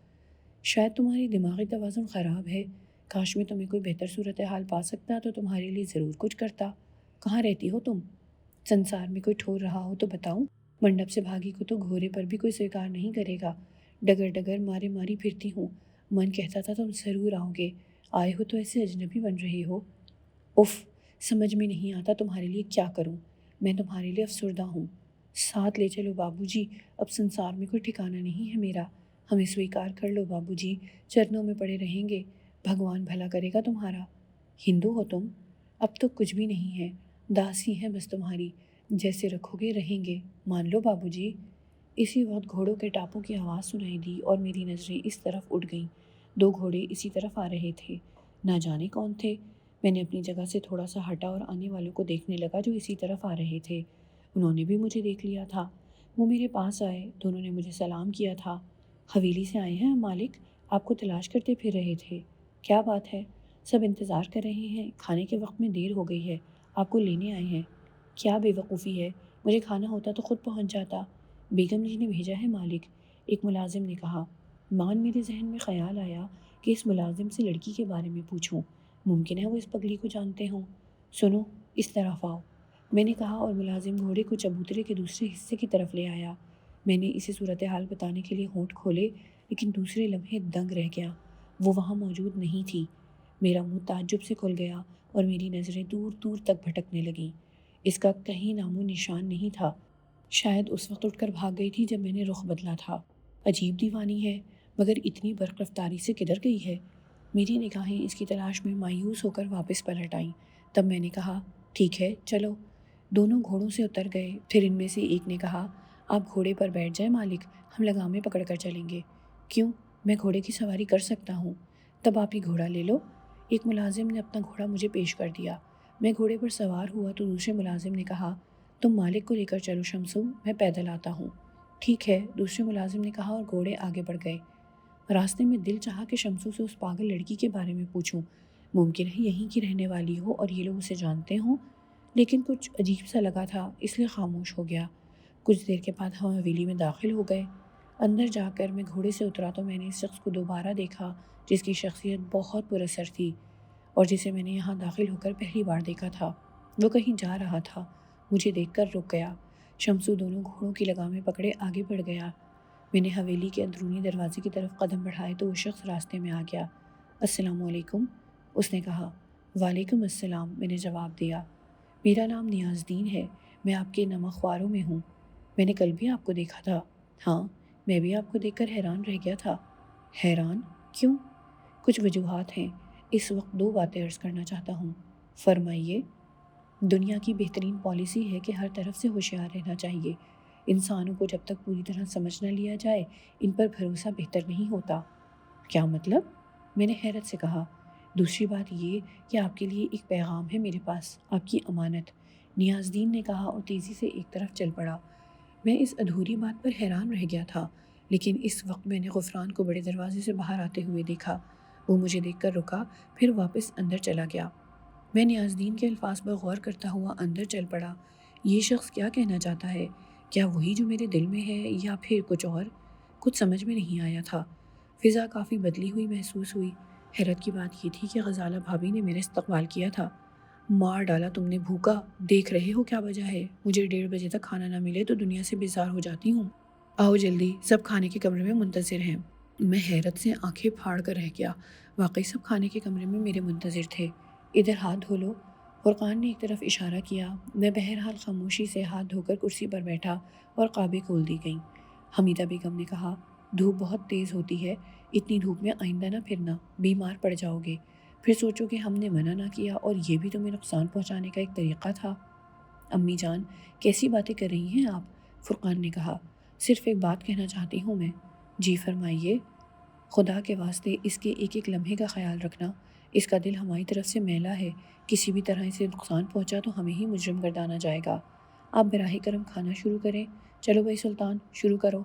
شاید تمہاری دماغی توازن خراب ہے۔ کاش میں تمہیں کوئی بہتر صورتحال پا سکتا تو تمہارے لیے ضرور کچھ کرتا۔ کہاں رہتی ہو تم؟ سنسار میں کوئی ٹھور رہا ہو تو بتاؤں؟ منڈپ سے بھاگی کو تو گھوڑے پر بھی کوئی سویکار نہیں کرے گا۔ ڈگر ڈگر مارے ماری پھرتی ہوں، من کہتا تھا تم ضرور آؤ گے، آئے ہو تو ایسے اجنبی بن رہے ہو۔ اف، سمجھ میں نہیں آتا تمہارے لیے کیا کروں۔ میں تمہارے لیے افسردہ ہوں۔ ساتھ لے چلو بابو جی، اب سنسار میں کوئی ٹھکانہ نہیں ہے میرا۔ ہمیں سویکار کر لو بابو جی، چرنوں میں پڑے رہیں گے، بھگوان بھلا کرے گا تمہارا۔ ہندو ہو تم؟ اب تو کچھ بھی نہیں ہے، داسی ہیں بس تمہاری، جیسے رکھو گے رہیں گے، مان لو بابو جی۔ اسی وقت گھوڑوں کے ٹاپوں کی آواز سنائی دی اور میری نظریں اس طرف اٹھ گئیں۔ دو گھوڑے اسی طرف آ رہے تھے، نہ جانے کون تھے۔ میں نے اپنی جگہ سے تھوڑا سا ہٹا اور آنے والوں کو دیکھنے لگا جو اسی طرف آ رہے تھے۔ انہوں نے بھی مجھے دیکھ لیا تھا۔ وہ میرے پاس آئے، دونوں نے مجھے سلام کیا تھا۔ حویلی سے آئے ہیں مالک؟ آپ کو تلاش کرتے پھر رہے تھے۔ کیا بات ہے؟ سب انتظار کر رہے ہیں، کھانے کے وقت میں دیر ہو گئی ہے، آپ کو لینے آئے ہیں۔ کیا بے وقوفی ہے، مجھے کھانا ہوتا تو خود پہنچ جاتا۔ بیگم جی نے بھیجا ہے مالک، ایک ملازم نے کہا۔ میرے ذہن میں خیال آیا کہ اس ملازم سے لڑکی کے بارے میں پوچھوں، ممکن ہے وہ اس پگلی کو جانتے ہوں۔ سنو، اس طرف آؤ، میں نے کہا اور ملازم گھوڑے کو چبوترے کے دوسرے حصے کی طرف لے آیا۔ میں نے اسے صورتحال بتانے کے لیے ہونٹ کھولے، لیکن دوسرے لمحے دنگ رہ گیا۔ وہ وہاں موجود نہیں تھی۔ میرا منہ تعجب سے کھل گیا اور میری نظریں دور دور تک بھٹکنے لگیں۔ اس کا کہیں نام و نشان نہیں تھا۔ شاید اس وقت اٹھ کر بھاگ گئی تھی جب میں نے رخ بدلا تھا۔ عجیب دیوانی ہے، مگر اتنی برق رفتاری سے کدھر گئی ہے؟ میری نگاہیں اس کی تلاش میں مایوس ہو کر واپس پلٹ آئیں۔ تب میں نے کہا، ٹھیک ہے چلو۔ دونوں گھوڑوں سے اتر گئے، پھر ان میں سے ایک نے کہا، آپ گھوڑے پر بیٹھ جائیں مالک، ہم لگامیں پکڑ کر چلیں گے۔ کیوں؟ میں گھوڑے کی سواری کر سکتا ہوں۔ تب آپ ہی گھوڑا لے لو۔ ایک ملازم نے اپنا گھوڑا مجھے پیش کر دیا۔ میں گھوڑے پر سوار ہوا تو دوسرے ملازم نے کہا، تم مالک کو لے کر چلو شمسو، میں پیدل آتا ہوں۔ ٹھیک ہے، دوسرے ملازم نے کہا اور گھوڑے آگے بڑھ گئے۔ راستے میں دل چاہا کہ شمسو سے اس پاگل لڑکی کے بارے میں پوچھوں، ممکن ہے یہیں کی رہنے والی ہو اور یہ لوگ اسے جانتے ہوں، لیکن کچھ عجیب سا لگا تھا اس لیے خاموش ہو گیا۔ کچھ دیر کے بعد ہم حویلی میں داخل ہو گئے۔ اندر جا کر میں گھوڑے سے اترا تو میں نے اس شخص کو دوبارہ دیکھا جس کی شخصیت بہت پر اثر تھی اور جسے میں نے یہاں داخل ہو کر پہلی بار دیکھا تھا۔ وہ کہیں جا رہا تھا، مجھے دیکھ کر رک گیا۔ شمسو دونوں گھوڑوں کی لگامیں پکڑے آگے بڑھ گیا۔ میں نے حویلی کے اندرونی دروازے کی طرف قدم بڑھائے تو وہ شخص راستے میں آ گیا۔ السلام علیکم، اس نے کہا۔ وعلیکم السلام، میں نے جواب دیا۔ میرا نام نیاز الدین ہے، میں آپ کے نمک خواروں میں ہوں۔ میں نے کل بھی آپ کو دیکھا تھا۔ ہاں، میں بھی آپ کو دیکھ کر حیران رہ گیا تھا۔ حیران؟ کیوں؟ کچھ وجوہات ہیں، اس وقت دو باتیں عرض کرنا چاہتا ہوں۔ فرمائیے۔ دنیا کی بہترین پالیسی ہے کہ ہر طرف سے ہوشیار رہنا چاہیے۔ انسانوں کو جب تک پوری طرح سمجھ نہ لیا جائے ان پر بھروسہ بہتر نہیں ہوتا۔ کیا مطلب؟ میں نے حیرت سے کہا۔ دوسری بات یہ کہ آپ کے لیے ایک پیغام ہے میرے پاس، آپ کی امانت، نیاز الدین نے کہا اور تیزی سے ایک طرف چل پڑا۔ میں اس ادھوری بات پر حیران رہ گیا تھا، لیکن اس وقت میں نے غفران کو بڑے دروازے سے باہر آتے ہوئے دیکھا۔ وہ مجھے دیکھ کر رکا، پھر واپس اندر چلا گیا۔ میں نیاز الدین کے الفاظ پر غور کرتا ہوا اندر چل پڑا۔ یہ شخص کیا کہنا چاہتا ہے؟ کیا وہی جو میرے دل میں ہے یا پھر کچھ اور؟ کچھ سمجھ میں نہیں آیا تھا۔ فضا کافی بدلی ہوئی محسوس ہوئی۔ حیرت کی بات یہ تھی کہ غزالہ بھابی نے میرا استقبال کیا تھا۔ مار ڈالا تم نے بھوکا، دیکھ رہے ہو کیا وجہ ہے؟ مجھے 1:30 تک کھانا نہ ملے تو دنیا سے بیزار ہو جاتی ہوں۔ آؤ جلدی، سب کھانے کے کمرے میں منتظر ہیں۔ میں حیرت سے آنکھیں پھاڑ کر رہ گیا، واقعی سب کھانے کے کمرے میں میرے منتظر تھے۔ ادھر ہاتھ دھو لو، فرقان نے ایک طرف اشارہ کیا۔ میں بہرحال خاموشی سے ہاتھ دھو کر کرسی پر بیٹھا اور قابیں کھول دی گئیں۔ حمیدہ بیگم نے کہا، دھوپ بہت تیز ہوتی ہے، اتنی دھوپ میں آئندہ نہ پھرنا، بیمار پڑ جاؤ گے۔ پھر سوچو کہ ہم نے منع نہ کیا اور یہ بھی تمہیں نقصان پہنچانے کا ایک طریقہ تھا۔ امی جان، کیسی باتیں کر رہی ہیں آپ؟ فرقان نے کہا، صرف ایک بات کہنا چاہتی ہوں میں۔ جی فرمائیے۔ خدا کے واسطے اس کے ایک ایک لمحے کا خیال رکھنا، اس کا دل ہماری طرف سے میلا ہے، کسی بھی طرح اسے نقصان پہنچا تو ہمیں ہی مجرم گردانا جائے گا۔ آپ براہ کرم کھانا شروع کریں۔ چلو بھائی سلطان، شروع کرو۔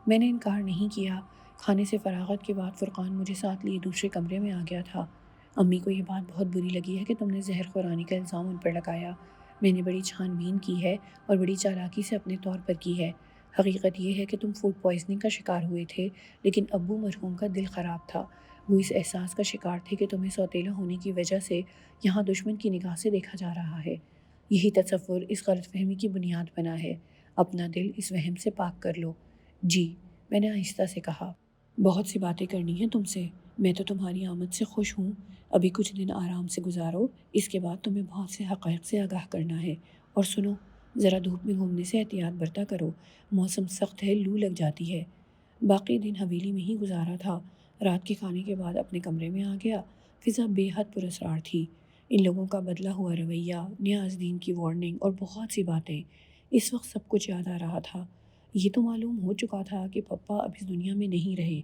میں نے انکار نہیں کیا۔ کھانے سے فراغت کے بعد فرقان مجھے ساتھ لیے دوسرے کمرے میں آ گیا تھا۔ امی کو یہ بات بہت بری لگی ہے کہ تم نے زہر خورانی کا الزام ان پر لگایا۔ میں نے بڑی چھان بین کی ہے اور بڑی چالاکی سے اپنے طور پر کی ہے۔ حقیقت یہ ہے کہ تم فوڈ پوائزننگ کا شکار ہوئے تھے، لیکن ابو مرحوم کا دل خراب تھا۔ وہ اس احساس کا شکار تھے کہ تمہیں سوتیلا ہونے کی وجہ سے یہاں دشمن کی نگاہ سے دیکھا جا رہا ہے۔ یہی تصور اس غلط فہمی کی بنیاد بنا ہے۔ اپنا دل اس وہم سے پاک کر لو۔ جی، میں نے آہستہ سے کہا۔ بہت سی باتیں کرنی ہیں تم سے، میں تو تمہاری آمد سے خوش ہوں۔ ابھی کچھ دن آرام سے گزارو، اس کے بعد تمہیں بہت سے حقائق سے آگاہ کرنا ہے۔ اور سنو، ذرا دھوپ میں گھومنے سے احتیاط برتا کرو، موسم سخت ہے، لو لگ جاتی ہے۔ باقی دن حویلی میں ہی گزارا تھا۔ رات کے کھانے کے بعد اپنے کمرے میں آ گیا۔ فضا بے حد پراسرار تھی۔ ان لوگوں کا بدلہ ہوا رویہ، نیاز دین کی وارننگ اور بہت سی باتیں۔ اس وقت سب کچھ یاد آ رہا تھا۔ یہ تو معلوم ہو چکا تھا کہ پپا اب اس دنیا میں نہیں رہے۔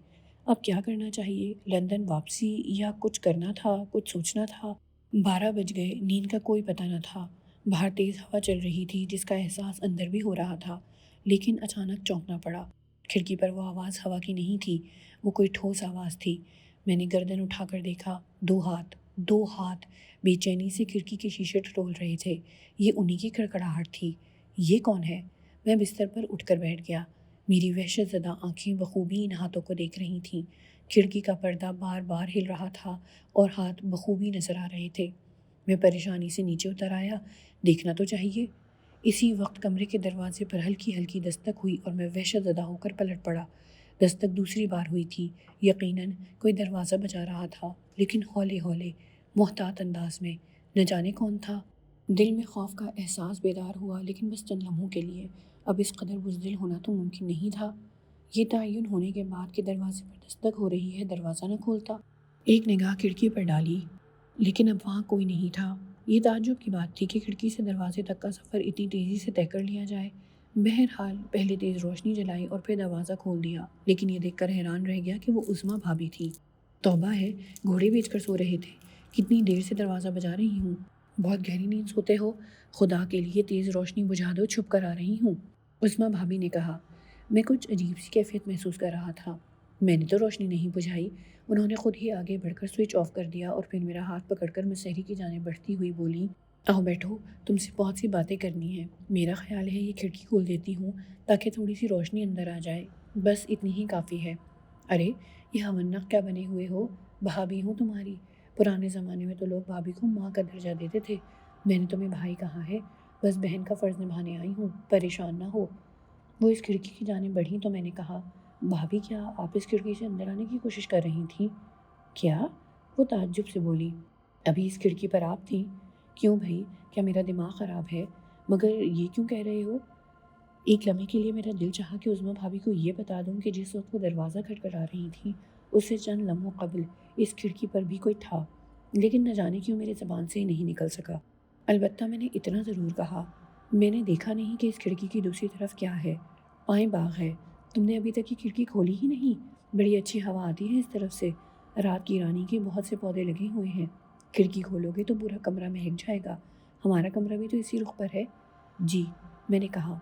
اب کیا کرنا چاہیے؟ لندن واپسی یا کچھ کرنا تھا، کچھ سوچنا تھا؟ 12 بج گئے، نیند کا کوئی پتہ نہ تھا۔ باہر تیز ہوا چل رہی تھی جس کا احساس اندر بھی ہو رہا تھا، لیکن اچانک چونکنا پڑا۔ کھڑکی پر وہ آواز ہوا کی نہیں تھی، وہ کوئی ٹھوس آواز تھی۔ میں نے گردن اٹھا کر دیکھا، دو ہاتھ بے چینی سے کھڑکی کے شیشے ٹٹول رہے تھے۔ یہ انہی کی کڑکڑاہٹ تھی۔ یہ کون ہے؟ میں بستر پر اٹھ کر بیٹھ گیا۔ میری وحشت زدہ آنکھیں بخوبی ان ہاتھوں کو دیکھ رہی تھیں۔ کھڑکی کا پردہ بار بار ہل رہا تھا اور ہاتھ بخوبی نظر آ رہے تھے۔ میں پریشانی سے نیچے اتر آیا، دیکھنا تو چاہیے۔ اسی وقت کمرے کے دروازے پر ہلکی ہلکی دستک ہوئی اور میں وحشت زدہ ہو کر پلٹ پڑا۔ دستک دوسری بار ہوئی تھی۔ یقیناً کوئی دروازہ بجا رہا تھا، لیکن ہولے ہولے، محتاط انداز میں۔ نہ جانے کون تھا؟ دل میں خوف کا احساس بیدار ہوا، لیکن بس چند لمحوں کے لیے۔ اب اس قدر بزدل ہونا تو ممکن نہیں تھا۔ یہ تعین ہونے کے بعد کہ دروازے پر دستک ہو رہی ہے، دروازہ نہ کھولتا۔ ایک نگاہ کھڑکی پر ڈالی، لیکن اب وہاں کوئی نہیں تھا۔ یہ تعجب کی بات تھی کہ کھڑکی سے دروازے تک کا سفر اتنی تیزی سے طے کر لیا جائے۔ بہرحال پہلے تیز روشنی جلائی اور پھر دروازہ کھول دیا، لیکن یہ دیکھ کر حیران رہ گیا کہ وہ عظمیٰ بھابھی تھی۔ توبہ ہے، گھوڑے بیچ کر سو رہے تھے، کتنی دیر سے دروازہ بجا رہی ہوں۔ بہت گہری نیند سوتے ہو، خدا کے لیے تیز روشنی بجھا دو، چھپ کر آ رہی ہوں، عظمیٰ بھابھی نے کہا۔ میں کچھ عجیب سی کیفیت محسوس کر رہا تھا۔ میں نے تو روشنی نہیں بجھائی۔ انہوں نے خود ہی آگے بڑھ کر سوئچ آف کر دیا اور پھر میرا ہاتھ پکڑ کر مسحری کی جانب بڑھتی ہوئی بولی، آؤ بیٹھو، تم سے بہت سی باتیں کرنی ہیں۔ میرا خیال ہے یہ کھڑکی کھول دیتی ہوں تاکہ تھوڑی سی روشنی اندر آ جائے، بس اتنی ہی کافی ہے۔ ارے یہ ہمنق کیا بنے ہوئے ہو؟ بھابھی ہوں تمہاری۔ پرانے زمانے میں تو لوگ بھابھی کو ماں کا درجہ دیتے تھے، میں نے تمہیں بھائی کہا ہے، بس بہن کا فرض نبھانے آئی ہوں، پریشان نہ ہو۔ وہ اس کھڑکی کی جانب بڑھی تو میں نے کہا، بھابھی کیا آپ اس کھڑکی سے اندر آنے کی کوشش کر رہی تھیں؟ کیا؟ وہ تعجب سے بولی، ابھی اس کھڑکی پر آپ تھیں؟ کیوں بھائی، کیا میرا دماغ خراب ہے؟ مگر یہ کیوں کہہ رہے ہو؟ ایک لمحے کے لیے میرا دل چاہا کہ عظمیٰ بھابھی کو یہ بتا دوں کہ جس وقت وہ دروازہ کھٹکھٹا رہی تھی اس سے چند لمحوں قبل اس کھڑکی پر بھی کوئی تھا، لیکن نہ جانے کیوں میرے زبان سے ہی نہیں نکل سکا۔ البتہ میں نے اتنا ضرور کہا، میں نے دیکھا نہیں کہ اس کھڑکی کی دوسری طرف کیا ہے۔ پائیں باغ ہے، تم نے ابھی تک یہ کھڑکی کھولی ہی نہیں؟ بڑی اچھی ہوا آتی ہے اس طرف سے، رات کی رانی کے بہت سے پودے لگے ہوئے ہیں، کھڑکی کھولو گے تو پورا کمرہ مہک جائے گا، ہمارا کمرہ بھی تو اسی رخ پر ہے۔ جی، میں نے کہا۔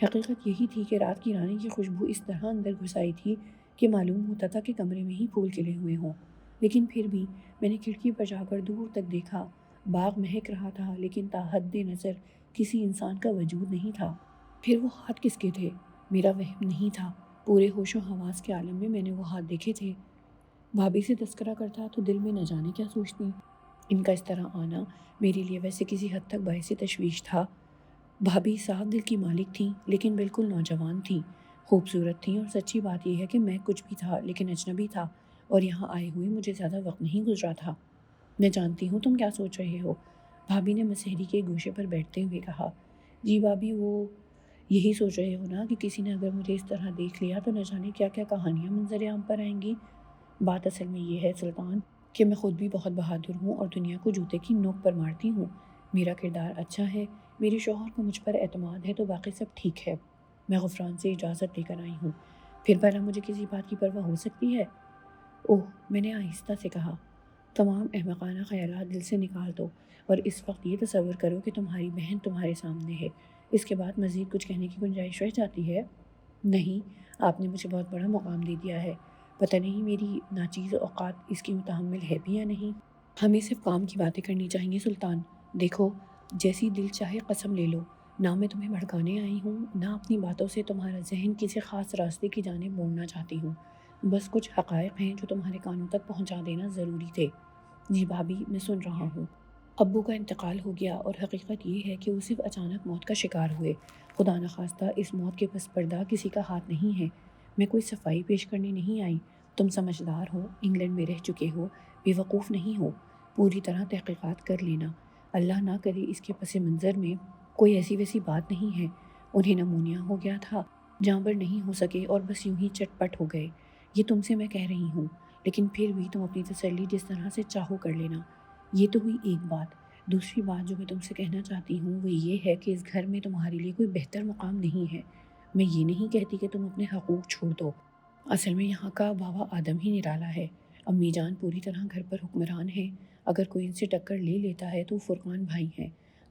حقیقت یہی تھی کہ رات کی رانی کی خوشبو اس طرح اندر گھس آئی تھی کہ معلوم ہوتا تھا کہ کمرے میں ہی پھول کھلے ہوئے ہوں، لیکن پھر بھی میں نے کھڑکی پر جا کر دور تک دیکھا۔ باغ مہک رہا تھا، لیکن تا حد نظر کسی انسان کا وجود نہیں تھا۔ پھر وہ ہاتھ کس کے تھے؟ میرا وہم نہیں تھا، پورے ہوش و حواس کے عالم میں میں نے وہ ہاتھ دیکھے تھے۔ بھابھی سے تذکرہ کرتا تو دل میں نہ جانے کیا سوچتی۔ ان کا اس طرح آنا میرے لیے ویسے کسی حد تک باعث تشویش تھا۔ بھابھی صاف دل کی مالک تھیں، لیکن بالکل نوجوان تھیں، خوبصورت تھیں، اور سچی بات یہ ہے کہ میں کچھ بھی تھا لیکن اجنبی تھا، اور یہاں آئے ہوئے مجھے زیادہ وقت نہیں گزرا تھا۔ میں جانتی ہوں تم کیا سوچ رہے ہو، بھابھی نے مسحری کے گوشے پر بیٹھتے ہوئے کہا۔ جی بھابھی، وہ یہی سوچ رہے ہو نا کہ کسی نے اگر مجھے اس طرح دیکھ لیا تو نہ جانے کیا کیا کہانیاں منظر عام پر آئیں گی۔ بات اصل میں یہ ہے سلطان کہ میں خود بھی بہت بہادر ہوں اور دنیا کو جوتے کی نوک پر مارتی ہوں۔ میرا کردار اچھا ہے، میرے شوہر کو مجھ پر اعتماد ہے، تو باقی سب ٹھیک ہے۔ میں غفران سے اجازت لے کر آئی ہوں، پھر بھلا مجھے کسی بات کی پرواہ ہو سکتی ہے؟ اوہ، میں نے آہستہ سے کہا، تمام احمقانہ خیالات دل سے نکال دو اور اس وقت یہ تصور کرو کہ تمہاری بہن تمہارے سامنے ہے۔ اس کے بعد مزید کچھ کہنے کی گنجائش رہ جاتی ہے؟ نہیں، آپ نے مجھے بہت بڑا مقام دے دیا ہے، پتہ نہیں میری ناچیز اوقات اس کی متحمل ہے بھی یا نہیں۔ ہمیں صرف کام کی باتیں کرنی چاہیے سلطان۔ دیکھو، جیسی دل چاہے قسم لے لو، نہ میں تمہیں بھڑکانے آئی ہوں، نہ اپنی باتوں سے تمہارا ذہن کسی خاص راستے کی جانب موڑنا چاہتی ہوں۔ بس کچھ حقائق ہیں جو تمہارے کانوں تک پہنچا دینا ضروری تھے۔ جی بھابھی، میں سن رہا ہوں۔ ابو کا انتقال ہو گیا، اور حقیقت یہ ہے کہ وہ صرف اچانک موت کا شکار ہوئے۔ خدا نخواستہ اس موت کے پس پردہ کسی کا ہاتھ نہیں ہے۔ میں کوئی صفائی پیش کرنے نہیں آئی۔ تم سمجھدار ہو، انگلینڈ میں رہ چکے ہو، بے وقوف نہیں ہو۔ پوری طرح تحقیقات کر لینا۔ اللہ نہ کرے اس کے پس منظر میں کوئی ایسی ویسی بات نہیں ہے۔ انہیں نمونیا ہو گیا تھا، جانبر نہیں ہو سکے اور بس یوں ہی چٹ پٹ ہو گئے۔ یہ تم سے میں کہہ رہی ہوں، لیکن پھر بھی تم اپنی تسلی جس طرح سے چاہو کر لینا۔ یہ تو ہوئی ایک بات۔ دوسری بات جو میں تم سے کہنا چاہتی ہوں وہ یہ ہے کہ اس گھر میں تمہارے لیے کوئی بہتر مقام نہیں ہے۔ میں یہ نہیں کہتی کہ تم اپنے حقوق چھوڑ دو، اصل میں یہاں کا بابا آدم ہی نرالا ہے۔ امی جان پوری طرح گھر پر حکمران ہیں، اگر کوئی ان سے ٹکر لے لیتا ہے تو فرقان بھائی ہیں۔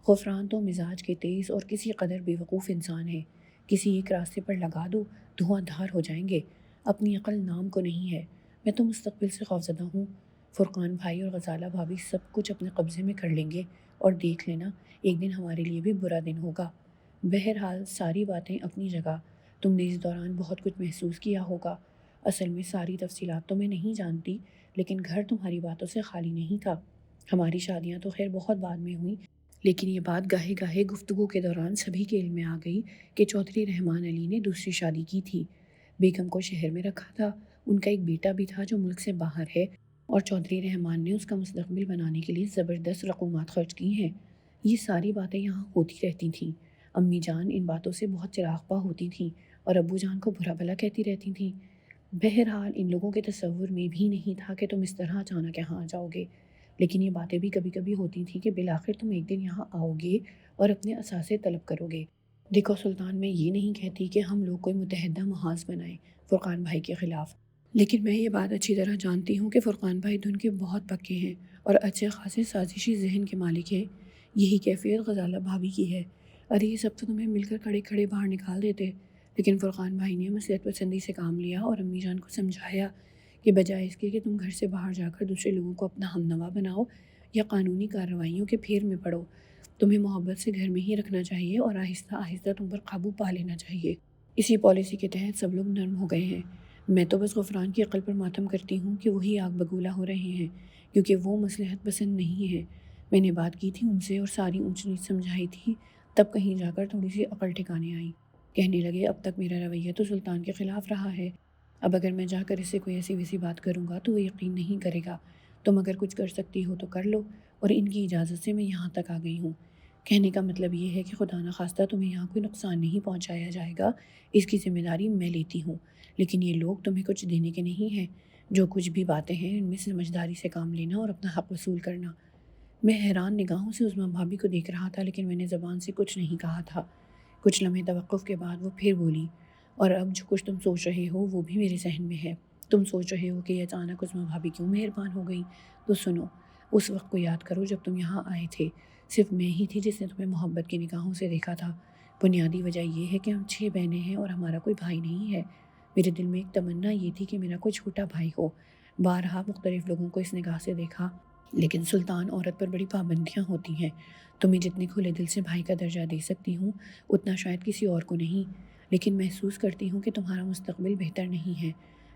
غفران تو مزاج کے تیز اور کسی قدر بے وقوف انسان ہے، کسی ایک راستے پر لگا دو دھواں دھار ہو جائیں گے۔ اپنی عقل نام کو نہیں ہے۔ میں تو مستقبل سے خوفزدہ ہوں۔ فرقان بھائی اور غزالہ بھابھی سب کچھ اپنے قبضے میں کر لیں گے، اور دیکھ لینا ایک دن ہمارے لیے بھی برا دن ہوگا۔ بہرحال ساری باتیں اپنی جگہ، تم نے اس دوران بہت کچھ محسوس کیا ہوگا۔ اصل میں ساری تفصیلات تو میں نہیں جانتی، لیکن گھر تمہاری باتوں سے خالی نہیں تھا۔ ہماری شادیاں تو خیر بہت بعد میں ہوئیں، لیکن یہ بات گاہے گاہے گفتگو کے دوران سبھی کے علم میں آ گئی کہ چودھری رحمان علی نے دوسری شادی کی تھی۔ بیگم کو شہر میں رکھا تھا، ان کا ایک بیٹا بھی تھا جو ملک سے باہر ہے، اور چودھری رحمان نے اس کا مستقبل بنانے کے لیے زبردست رقومات خرچ کی ہیں۔ یہ ساری باتیں یہاں ہوتی رہتی تھیں۔ امی جان ان باتوں سے بہت چراغ پا ہوتی تھیں اور ابو جان کو برا بھلا کہتی رہتی تھیں۔ بہرحال ان لوگوں کے تصور میں بھی نہیں تھا کہ تم اس طرح اچانک یہاں آ جاؤ گے، لیکن یہ باتیں بھی کبھی کبھی ہوتی تھیں کہ بالآخر تم ایک دن یہاں آؤ گے اور اپنے اثاثے طلب کرو گے۔ دیکھو سلطان، میں یہ نہیں کہتی کہ ہم لوگ کوئی متحدہ محاذ بنائیں فرقان بھائی کے خلاف، لیکن میں یہ بات اچھی طرح جانتی ہوں کہ فرقان بھائی دھن کے بہت پکے ہیں اور اچھے خاصے سازشی ذہن کے مالک ہیں۔ یہی کیفیت غزالہ بھابھی کی ہے۔ ارے یہ سب تو تمہیں مل کر کھڑے کھڑے باہر نکال دیتے، لیکن فرقان بھائی نے مصلحت پسندی سے کام لیا اور امی جان کو سمجھایا کہ بجائے اس کے کہ تم گھر سے باہر جا کر دوسرے لوگوں کو اپنا ہمنوا بناؤ یا قانونی کارروائیوں کے پھیر میں پڑو، تمہیں محبت سے گھر میں ہی رکھنا چاہیے اور آہستہ آہستہ تم پر قابو پا لینا چاہیے۔ اسی پالیسی کے تحت سب لوگ نرم ہو گئے ہیں۔ میں تو بس غفران کی عقل پر ماتم کرتی ہوں کہ وہی آگ بگولا ہو رہے ہیں، کیونکہ وہ مصلحت پسند نہیں ہے۔ میں نے بات کی تھی ان سے اور ساری اونچ نیچ سمجھائی تھی، تب کہیں جا کر تھوڑی سی عقل ٹھکانے آئی۔ کہنے لگے اب تک میرا رویہ تو سلطان کے خلاف رہا ہے، اب اگر میں جا کر اس سے کوئی ایسی ویسی بات کروں گا تو وہ یقین نہیں کرے گا۔ تم اگر کچھ کر سکتی ہو تو کر لو، اور ان کی اجازت سے میں یہاں تک آ گئی ہوں۔ کہنے کا مطلب یہ ہے کہ خدا نخواستہ تمہیں یہاں کوئی نقصان نہیں پہنچایا جائے گا، اس کی ذمہ داری میں لیتی ہوں، لیکن یہ لوگ تمہیں کچھ دینے کے نہیں ہیں۔ جو کچھ بھی باتیں ہیں ان میں سمجھداری سے کام لینا اور اپنا حق وصول کرنا۔ میں حیران نگاہوں سے عظمیٰ بھابھی کو دیکھ رہا تھا، لیکن میں نے زبان سے کچھ نہیں کہا تھا۔ کچھ لمحے توقف کے بعد وہ پھر بولی، اور اب جو کچھ تم سوچ رہے ہو وہ بھی میرے ذہن میں ہے۔ تم سوچ رہے ہو کہ یہ اچانک عظمیٰ بھابھی کیوں مہربان ہو گئی، تو سنو، اس وقت کو یاد کرو جب تم یہاں آئے تھے، صرف میں ہی تھی جس نے تمہیں محبت کی نگاہوں سے دیکھا تھا۔ بنیادی وجہ یہ ہے کہ ہم 6 بہنیں ہیں اور ہمارا کوئی بھائی نہیں ہے۔ میرے دل میں ایک تمنا یہ تھی کہ میرا کوئی چھوٹا بھائی ہو۔ بارہا مختلف لوگوں کو اس نگاہ سے دیکھا، لیکن سلطان، عورت پر بڑی پابندیاں ہوتی ہیں۔ تمہیں جتنے کھلے دل سے بھائی کا درجہ دے سکتی ہوں اتنا شاید کسی اور کو نہیں، لیکن محسوس کرتی ہوں کہ تمہارا مستقبل بہتر نہیں ہے۔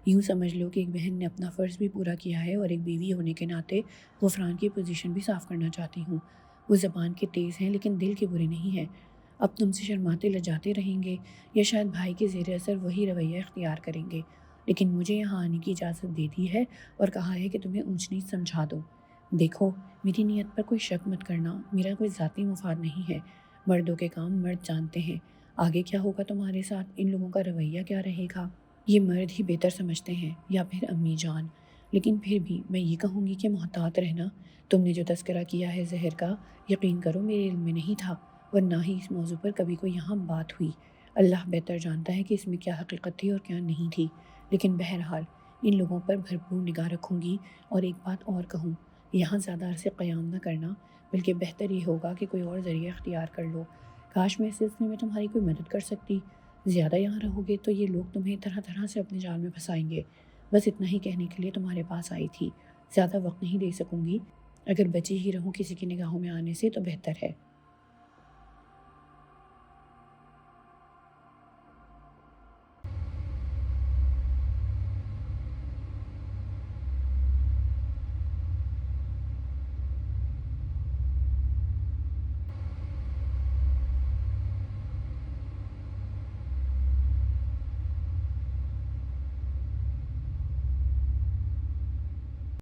یوں سمجھ لو کہ ایک بہن نے اپنا فرض بھی پورا کیا ہے اور ایک بیوی ہونے کے ناطے غفران کی پوزیشن بھی صاف کرنا چاہتی ہوں۔ وہ زبان کے تیز ہیں لیکن دل کے برے نہیں ہیں۔ اب تم سے شرماتے لجاتے رہیں گے یا شاید بھائی کے زیر اثر وہی رویہ اختیار کریں گے، لیکن مجھے یہاں آنے کی اجازت دے دی ہے اور کہا ہے کہ تمہیں اونچ نیچ سمجھا دو۔ دیکھو، میری نیت پر کوئی شک مت کرنا، میرا کوئی ذاتی مفاد نہیں ہے۔ مردوں کے کام مرد جانتے ہیں۔ آگے کیا ہوگا تمہارے ساتھ، ان لوگوں کا رویہ کیا رہے گا، یہ مرد ہی بہتر سمجھتے ہیں، یا پھر امی جان۔ لیکن پھر بھی میں یہ کہوں گی کہ محتاط رہنا۔ تم نے جو تذکرہ کیا ہے زہر کا، یقین کرو میرے علم میں نہیں تھا، ورنہ ہی اس موضوع پر کبھی کوئی یہاں بات ہوئی۔ اللہ بہتر جانتا ہے کہ اس میں کیا حقیقت تھی اور کیا نہیں تھی، لیکن بہرحال ان لوگوں پر بھرپور نگاہ رکھوں گی۔ اور ایک بات اور کہوں، یہاں زیادہ عرصے قیام نہ کرنا، بلکہ بہتر یہ ہوگا کہ کوئی اور ذریعہ اختیار کر لو۔ کاش میں اس سلسلے میں تمہاری کوئی مدد کر سکتی۔ زیادہ یہاں رہو گے تو یہ لوگ تمہیں طرح طرح سے اپنے جال میں پھنسائیں گے۔ بس اتنا ہی کہنے کے لیے تمہارے پاس آئی تھی، زیادہ وقت نہیں دے سکوں گی۔ اگر بچی ہی رہوں کسی کی نگاہوں میں آنے سے تو بہتر ہے۔